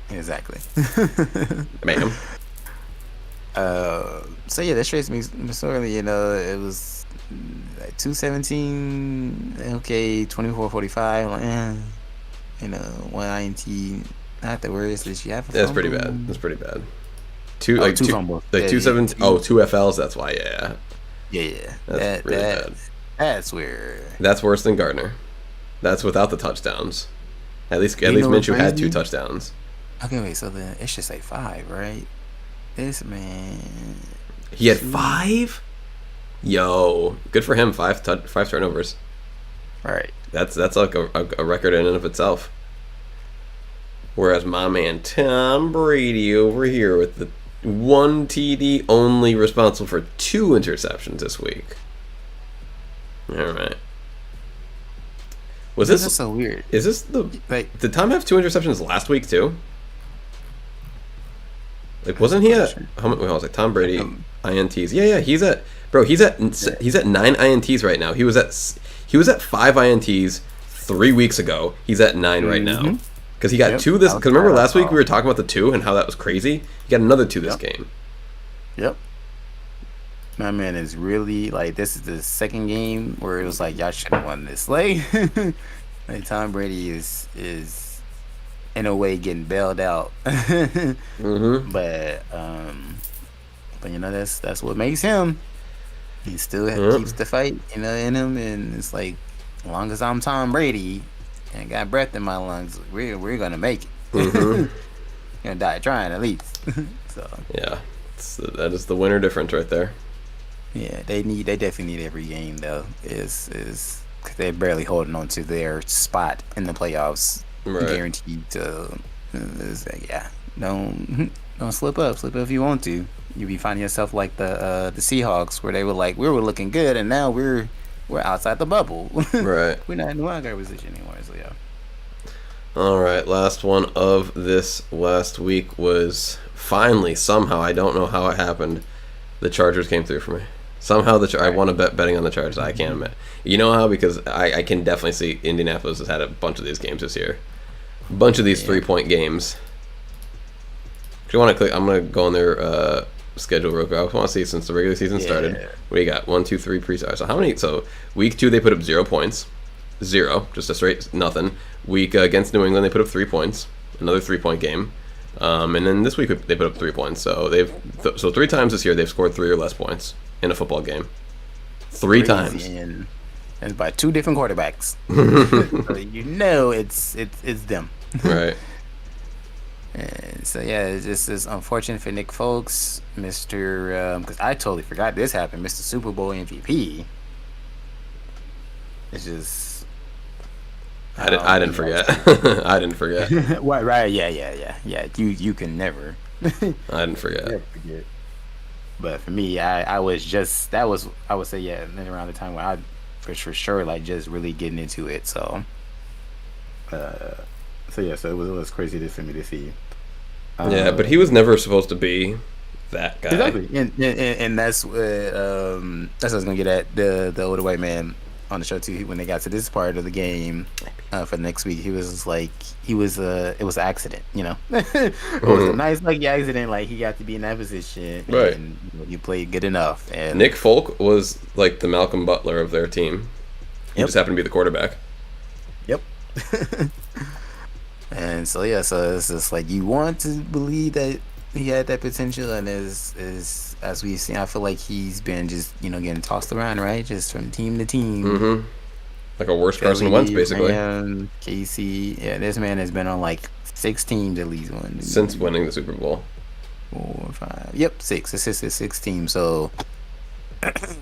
Exactly. Ma'am. So yeah, that straight Missouri, you know, it was like 217, okay, 24-45, like, you know, 1 INT, not the worst that you have. That's pretty bad. Two fumbles. Like 217. Oh, 2 FLs. That's why. Yeah. Yeah. That's really bad. That's where. That's worse than Gardner. That's without the touchdowns. At least Minshew had 2 touchdowns. Okay, wait. So then it's just like 5, right? This man. He had 5. Yo, good for him. 5 turnovers. Right. That's like a record in and of itself. Whereas my man Tom Brady over here with the 1 TD, only responsible for 2 interceptions this week. All right. Was this so weird? Is this did Tom have 2 interceptions last week too? Like, wasn't he at how many? I was like Tom Brady INTs. Yeah, he's at 9 INTs right now. He was at 5 INTs 3 weeks ago. He's at 9 right now. Because he got 2 this. Because remember last week we were talking about the 2 and how that was crazy. He got another 2 this game. Yep. My man is really like, this is the second game where it was like, y'all should have won this. Like Tom Brady is in a way getting bailed out. But you know, that's what makes him. He still keeps the fight, you know, in him, and it's like, as long as I'm Tom Brady and got breath in my lungs, we're gonna make it. Gonna die trying at least. So yeah, that is the winner difference right there. Yeah, they definitely need every game though. Is cause they're barely holding on to their spot in the playoffs, guaranteed to. Don't slip up. Slip up if you want to. You'll be finding yourself like the Seahawks, where they were like, we were looking good, and now we're outside the bubble. Right. We're not in the wild card position anymore. So yeah. All right, last one of this last week was finally, somehow, I don't know how it happened, the Chargers came through for me. Somehow I won a betting on the Chargers. I can't admit. You know how? Because I can definitely see Indianapolis has had a bunch of these games this year. A bunch of these 3-point games. If you want to click, I'm going to go on their schedule real quick. I want to see, since the regular season started, what do you got? 1, 2, 3 pre-stars. So how many? So week 2 they put up 0 points. 0, just a straight nothing. Week against New England they put up 3 points. Another 3-point game. And then this week they put up 3 points. So so 3 times this year they've scored 3 or less points in a football game. 3 times. And by 2 different quarterbacks. So you know it's them. Right. And so yeah, it's just is unfortunate for Nick Folks, Mr. Because I totally forgot this happened, Mr. Super Bowl MVP. It's just I didn't forget. I didn't forget. Right. Yeah. You can never. I didn't forget. Never forget. But for me, I was just that was I would say then around the time when I for sure like just really getting into it. So so it was crazy for me to see. Yeah, but he was never supposed to be that guy. Exactly, and that's what I was gonna get at the older white man on the show too. When they got to this part of the game for the next week, he was like, it was an accident, you know. It was a nice lucky accident. Like he got to be in that position, right? And you played good enough. And Nick Folk was like the Malcolm Butler of their team. He just happened to be the quarterback. Yep. And so so it's just like you want to believe that he had that potential, and as we've seen, I feel like he's been just getting tossed around, right, just from team to team. Like a worse Carson Wentz, basically. Casey, this man has been on like 6 teams at least one since winning the Super Bowl. 4, 5, 6. This is his 6th team. So, that's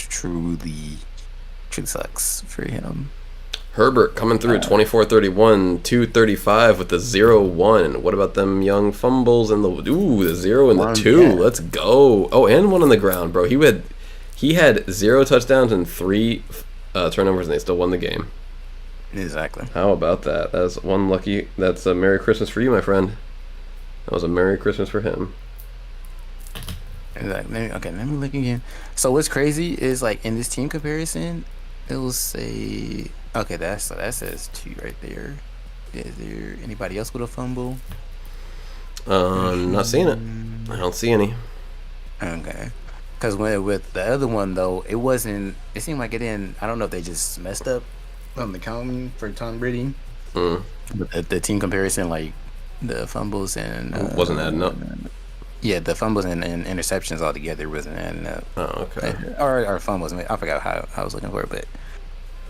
truly sucks for him. Herbert coming through 24-31, 235 with the 0-1. What about them young fumbles and the 0 and the 2? Yeah. Let's go. Oh, and 1 on the ground, bro. He had 0 touchdowns and 3 turnovers, and they still won the game. Exactly. How about that? That's one lucky. That's a Merry Christmas for you, my friend. That was a Merry Christmas for him. Exactly. Okay, let me look again. So what's crazy is like in this team comparison, it will say. Okay, that says 2 right there. Is there anybody else with a fumble? Not seeing it. I don't see any. Okay. Because with the other one, though, it wasn't... It seemed like it didn't... I don't know if they just messed up on the counting for Tom Brady. But the team comparison, like, the fumbles and... wasn't adding up. Yeah, the fumbles and interceptions altogether wasn't adding up. Oh, okay. Or fumbles. I forgot how I was looking for it, but...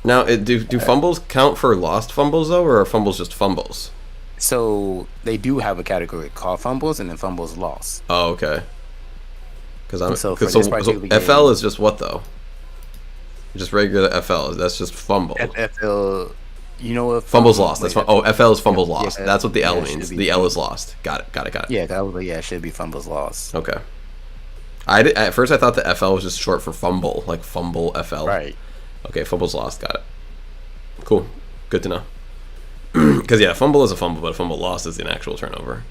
Now, do fumbles count for lost fumbles, though, or are fumbles just fumbles? So, they do have a category called fumbles and then fumbles lost. Oh, okay. Because so FL is just what, though? Just regular FL. That's just fumble. FL, you know what? Fumbles lost. That's FL is fumbles lost. That's what the L means. The L is lost. Got it. Yeah, it should be fumbles lost. Okay. At first I thought the FL was just short for fumble, like fumble FL. Right. Okay, fumbles lost. Got it. Cool. Good to know. Because fumble is a fumble, but a fumble lost is an actual turnover.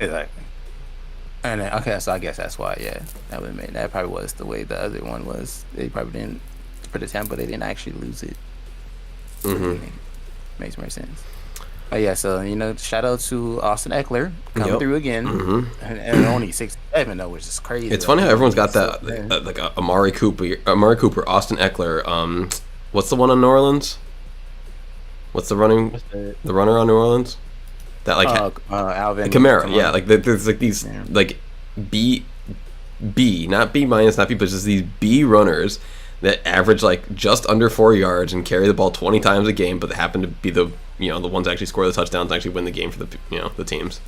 Exactly. And okay, so I guess that's why. Yeah, that probably was the way the other one was. They probably didn't for the time, but they didn't actually lose it. Makes more sense. But yeah, so shout out to Austin Eckler coming through again, and only 6'7" though, which is crazy. It's funny how everyone's got that like Amari Cooper, Austin Eckler. What's the one on New Orleans? What's the runner on New Orleans? That like Alvin Kamara. Yeah, like there's like these like B, not B minus, not B, but just these B runners that average like just under 4 yards and carry the ball 20 times a game, but they happen to be the ones that actually score the touchdowns and actually win the game for the teams.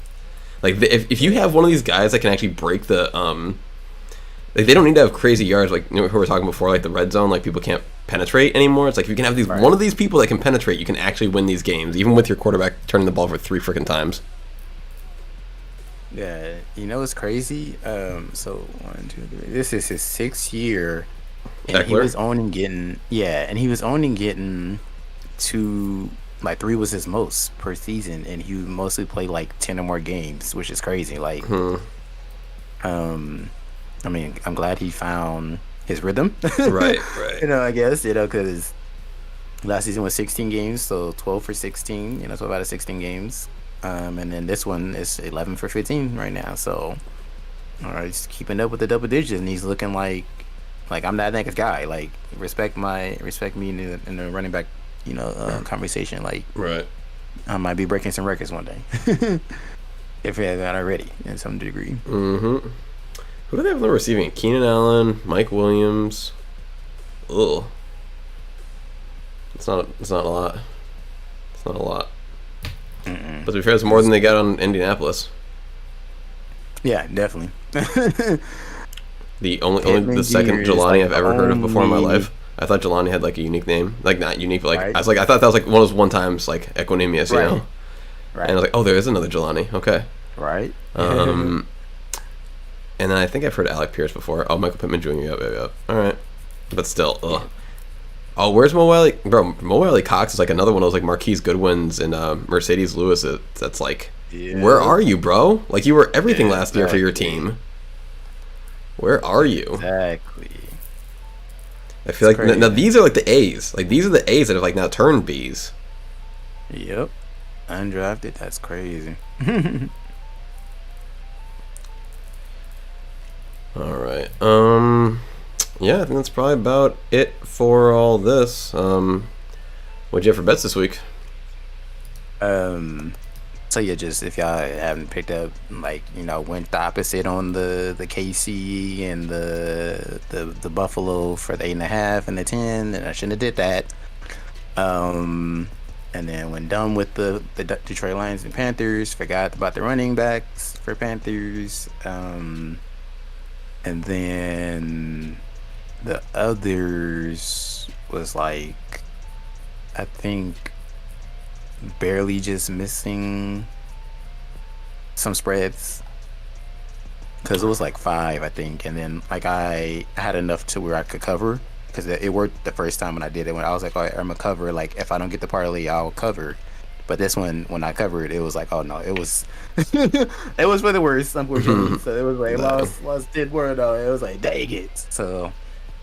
Like if you have one of these guys that can actually break the like they don't need to have crazy yards like who we were talking before, like the red zone, like people can't penetrate anymore. It's like if you can have one of these people that can penetrate, you can actually win these games, even with your quarterback turning the ball for 3 freaking times. Yeah, it's crazy. So 1, 2, 3. This is his 6th year, and Eckler? he was only getting 2. Like 3 was his most per season, and he mostly played like 10 or more games, which is crazy. Like, I mean, I'm glad he found his rhythm. Right. I guess because last season was 16 games, so 12 for 16. 12 out of 16 games, and then this one is 11 for 15 right now. So, he's keeping up with the double digits, and he's looking like I'm that next guy. Like, respect me in the running back. Conversation. Like, right. I might be breaking some records one day, if we haven't already, in some degree. Who do they have on the receiving? Keenan Allen, Mike Williams. Ugh. It's not a lot. It's not a lot. But to be fair, it's more than they got on Indianapolis. Yeah, definitely. The second Jelani I've ever heard of before in my life. I thought Jelani had like a unique name, like not unique, but like Right. I thought that was like one of those one times like Equanimous, you Right. know. Right. And I was like, oh, there is another Jelani. Okay. Right. Um, and then I think I've heard Alec Pierce before. Oh, Michael Pittman Jr. Yep. All right, but still, ugh. Oh, where's Mo Wiley? Bro, Mo Wiley Cox is like another one of those like Marquise Goodwins and Mercedes Lewis. That's like, Yeah. where are you, bro? Like you were everything Yeah, last year for your exactly. team. Where are you? Exactly. I feel It's like now crazy. these are like the A's. Like these are the A's that have like now turned B's. Yep. Undrafted. That's crazy. All right. Yeah, I think that's probably about it for all this. What'd you have for bets this week? So yeah, just if y'all haven't picked up, like, went the opposite on the KC and the Buffalo for the 8.5 and the 10, and I shouldn't have did that. And then when done with the Detroit Lions and Panthers, forgot about the running backs for Panthers. And then the others was like, I think, barely just missing some spreads, because it was like 5, I think, and then like I had enough to where I could cover, because it worked the first time when I did it. When I was like, all right, I'm gonna cover, like if I don't get the parlay, I'll cover. But this one, when I covered, it was like, oh no, it was it was for the worst, unfortunately. So it was like No. lost did more though. It was like, dang it. So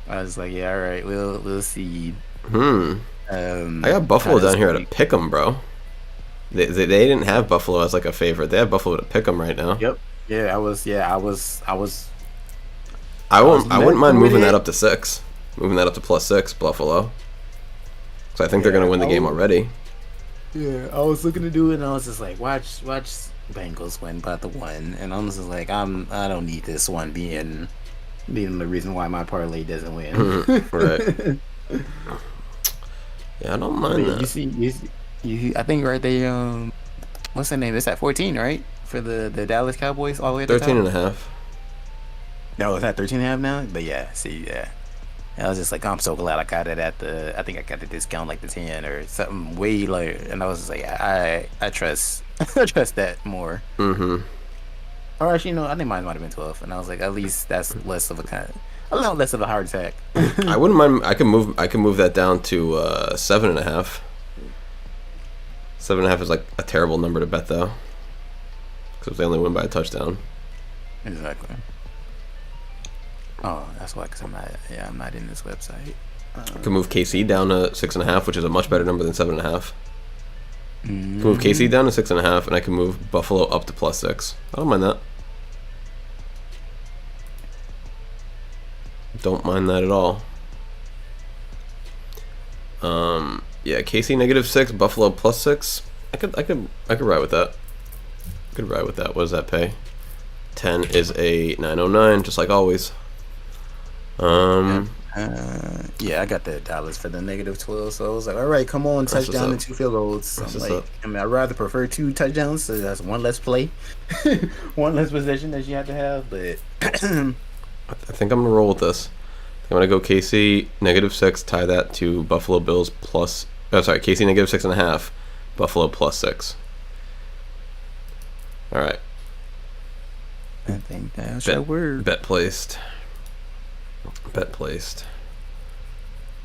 I was like, yeah, all right, we'll see. I got How Buffalo this down here at a week. pick'em, bro. They didn't have Buffalo as like a favorite. They have Buffalo at a pick'em right now. Yep. Yeah, I was. Yeah, I was. I I was wouldn't mind messing with moving that it. up to 6, moving that up to +6 Buffalo. So I think they're Yeah, gonna win the I game was. already. Yeah, I was looking to do it, and I was just like, watch Bengals win by the 1, and I'm just like, I don't need this one being the reason why my parlay doesn't win. Right. Yeah, I don't But mind yeah, that. I think right they what's the name? It's at 14, right? For the Dallas Cowboys all the way at the 13 top. and a half. No, it's at 13.5 now. But yeah, see, yeah. And I was just like, I'm so glad I got it I think I got the discount like the 10 or something way later. And I was just like, I trust, I trust that more. Mm-hmm. Or actually, I think mine might have been 12. And I was like, at least that's less of a little less of a heart attack. I wouldn't mind. I can move that down to 7.5. 7.5 is like a terrible number to bet though, because they only win by a touchdown. Exactly. Oh, that's why, because I'm not in this website. I can move KC down to 6.5, which is a much better number than 7.5. Can move KC down to 6.5, and I can move Buffalo up to +6. I don't mind that. Don't mind that at all. Yeah, KC -6, Buffalo +6. I could ride with that. Could ride with that. What does that pay? 10 is a 909, just like always. Yeah, I got the Dallas for the -12, so I was like, all right, come on, That's what's touchdown up. and 2 field goals. That's I'm what's like, up. I mean, I'd rather prefer 2 touchdowns, so that's one less play, one less possession that you have to have. But I think I'm gonna roll with this. I'm gonna go KC -6, tie that to Buffalo Bills plus. Oh, sorry, KC -6.5, Buffalo +6. All right, I think that's bet, your word. bet placed. Bet placed.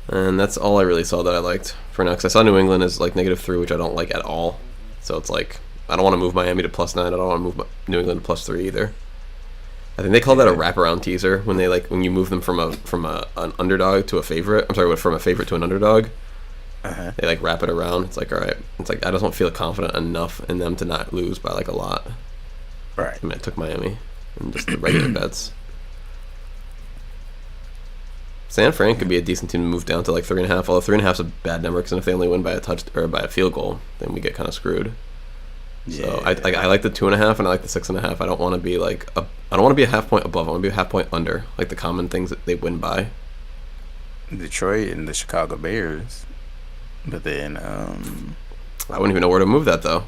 And that's all I really saw that I liked for now. Because I saw New England as like -3, which I don't like at all. So it's like I don't want to move Miami to +9. I don't want to move New England to +3 either. I think they call that a wraparound teaser when when you move them from an underdog to a favorite. I'm sorry, from a favorite to an underdog. Uh-huh. They like wrap it around. It's like, all right. It's like I just don't feel confident enough in them to not lose by like a lot. Right. I mean, I took Miami and just the regular bets. San Fran could be a decent team to move down to like 3.5. Although 3.5 is a bad number because if they only win by a touch or by a field goal, then we get kind of screwed. So I like the 2.5 and I like the 6.5. I don't want to be like I don't want to be a half point above. I want to be a half point under, like the common things that they win by. Detroit and the Chicago Bears, but then I wouldn't even know where to move that though.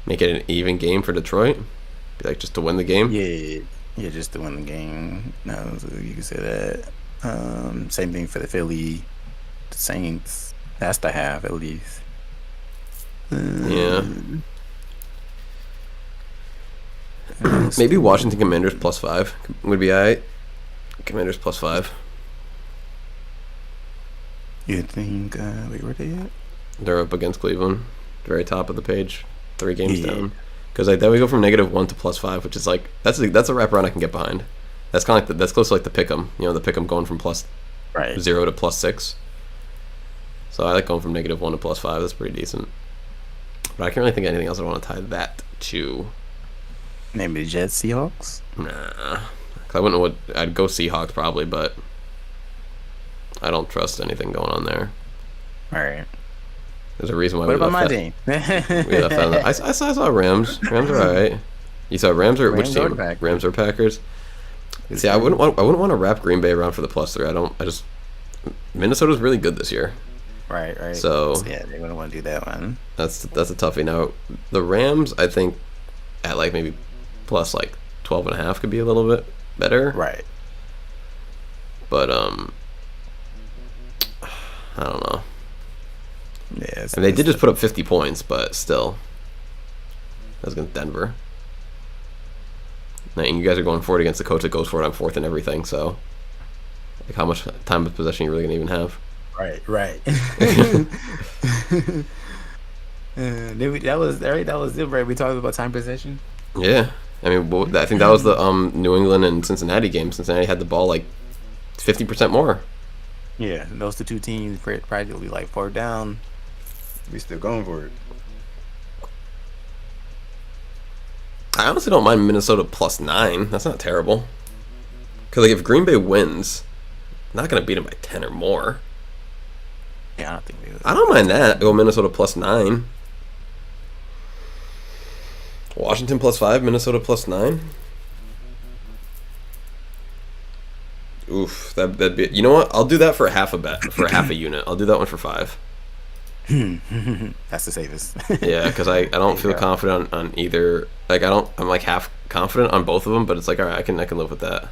Make it an even game for Detroit. Be like just to win the game. yeah, just to win the game. No, so you can say that. Same thing for the Philly, the Saints. That's the half at least. Yeah. Maybe Still, Washington Commanders +5 would be alright. Commanders +5. you think? Wait, where they at? They're up against Cleveland, very top of the page, 3 games Yeah. down. Because like then we go from -1 to +5, which is like that's a wraparound I can get behind. That's kind of like that's close to like the pick'em. You know, the pick'em going from +0 Right. to +6. So I like going from -1 to +5. That's pretty decent. But I can't really think of anything else I want to tie that to. Maybe the Jets, Seahawks. Nah, 'cause I wouldn't know what I'd go Seahawks probably, but I don't trust anything going on there. All right. There's a reason why What we about left my that. team? We left that. I saw Rams. Rams are alright. You saw Rams or which Rams or team? Packers. Rams or Packers. See, I wouldn't want to wrap Green Bay around for the +3. Minnesota's really good this year. Right. So Yeah, they wouldn't want to do that one. that's a toughie. Now the Rams, I think, at like maybe plus like 12.5 could be a little bit better. Right. But I don't know. Yeah. And they did just put up 50 points, but still, that's against Denver. And you guys are going for it against the coach that goes for it on 4th and everything. So, like, how much time of possession are you really gonna even have? Right. That was right. That was it, right? We talked about time possession. Yeah, I mean, I think that was the New England and Cincinnati game. Cincinnati had the ball like 50% more. Yeah, those the two teams practically like 4th down. We still going for it. I honestly don't mind Minnesota +9. That's not terrible. Because like if Green Bay wins, I'm not gonna beat them by 10 or more. Yeah, I don't think we would. I don't mind that. Go Minnesota +9. Washington +5. Minnesota +9. Oof, that'd be. You know what? I'll do that for half a bet, for half a unit. I'll do that one for 5. That's the safest. Yeah, because I don't feel confident on either. Like I'm like half confident on both of them, but it's like all right, I can live with that.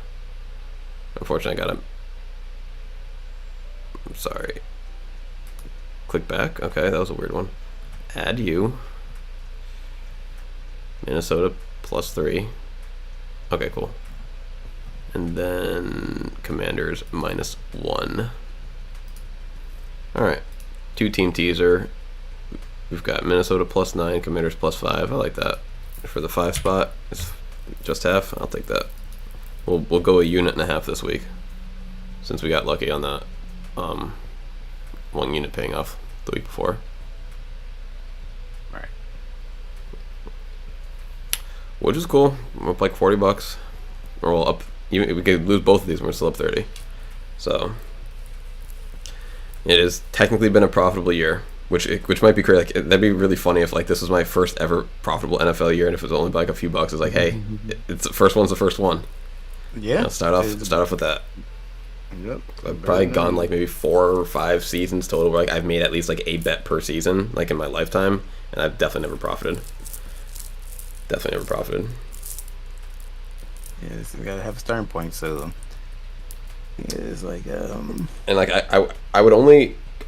Unfortunately, I gotta. I'm sorry. Click back. Okay, that was a weird one. Add you. Minnesota +3. Okay, cool. And then Commanders -1. All right, 2-team teaser. We've got Minnesota +9, Commanders +5. I like that for the 5 spot. It's just half. I'll take that. We'll go a unit and a half this week, since we got lucky on that 1 unit paying off the week before. Right. Which is cool. We're up like $40, or we'll up. Even we could lose both of these, and we're still up 30. So it has technically been a profitable year, which might be crazy. Like, that'd be really funny if like this was my first ever profitable NFL year, and if it was only by like a few bucks, it's like, hey, it's the first one's the first one. Yeah. You know, start off with that. Yep. I've probably gone like maybe 4 or 5 seasons total where like I've made at least like a bet per season, like in my lifetime, and I've definitely never profited. Yes, we gotta have a starting point. So yeah, it's like And like I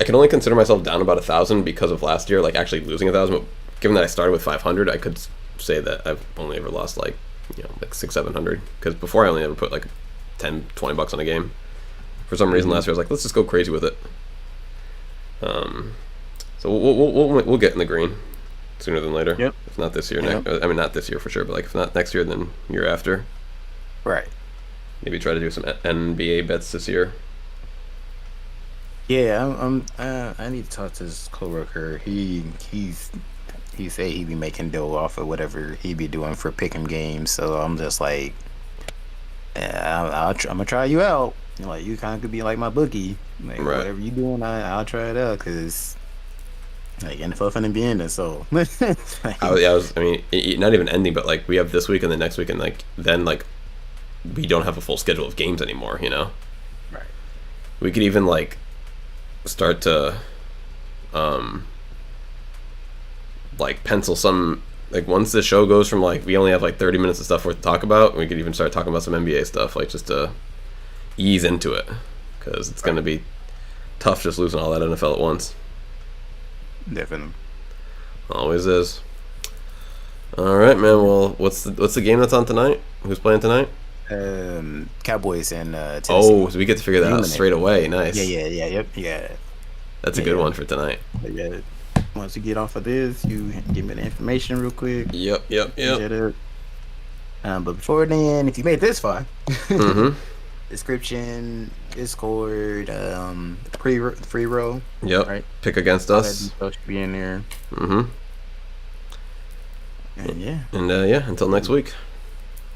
can only consider myself down about 1,000 because of last year, like actually losing 1,000. But given that I started with 500, I could say that I've only ever lost like like 600-700, because before I only ever put like 10-20 bucks on a game. For some reason last year I was like, let's just go crazy with it. So we'll get in the green sooner than later. Yep. If not this year, Yep. I mean not this year for sure, but like if not next year, then year after. right. Maybe try to do some NBA bets this year. Yeah, I need to talk to his coworker. He said he be making dough off of whatever he be doing for picking games. So I'm just like, yeah, I'm gonna try you out. Like you kind of could be like my bookie. Like Right. whatever you doing, I'll try it out because like NFL finna be in it. So like, I mean, not even ending, but like we have this week and the next week, and like then like we don't have a full schedule of games anymore. You know, right. we could even like start to like pencil some, like once the show goes from like we only have like 30 minutes of stuff worth to talk about, we could even start talking about some NBA stuff, like just to ease into it. because it's going to be tough just losing all that NFL at once. Definitely. Always is. All right, man. Well, what's the game that's on tonight? Who's playing tonight? Cowboys and Tennessee. Oh, so we get to figure that out straight away. Nice. Yeah. That's a good one for tonight. Yeah. Once you get off of this, you give me the information real quick. Yep. But before then, if you made it this far, Mm-hmm. description, Discord, free roll. Yep. Right. Pick against All that us. info should be in there. Mm-hmm. And yeah. And until next week.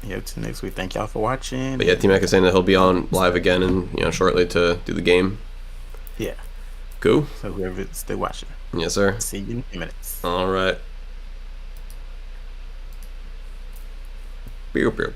Yeah, till next week. Thank y'all for watching. But yeah, T-Mac is saying that he'll be on live again and shortly to do the game. Yeah. Cool. So whoever's still watching. Yes, sir. See you in a few minutes. All right. Pew, pew, pew.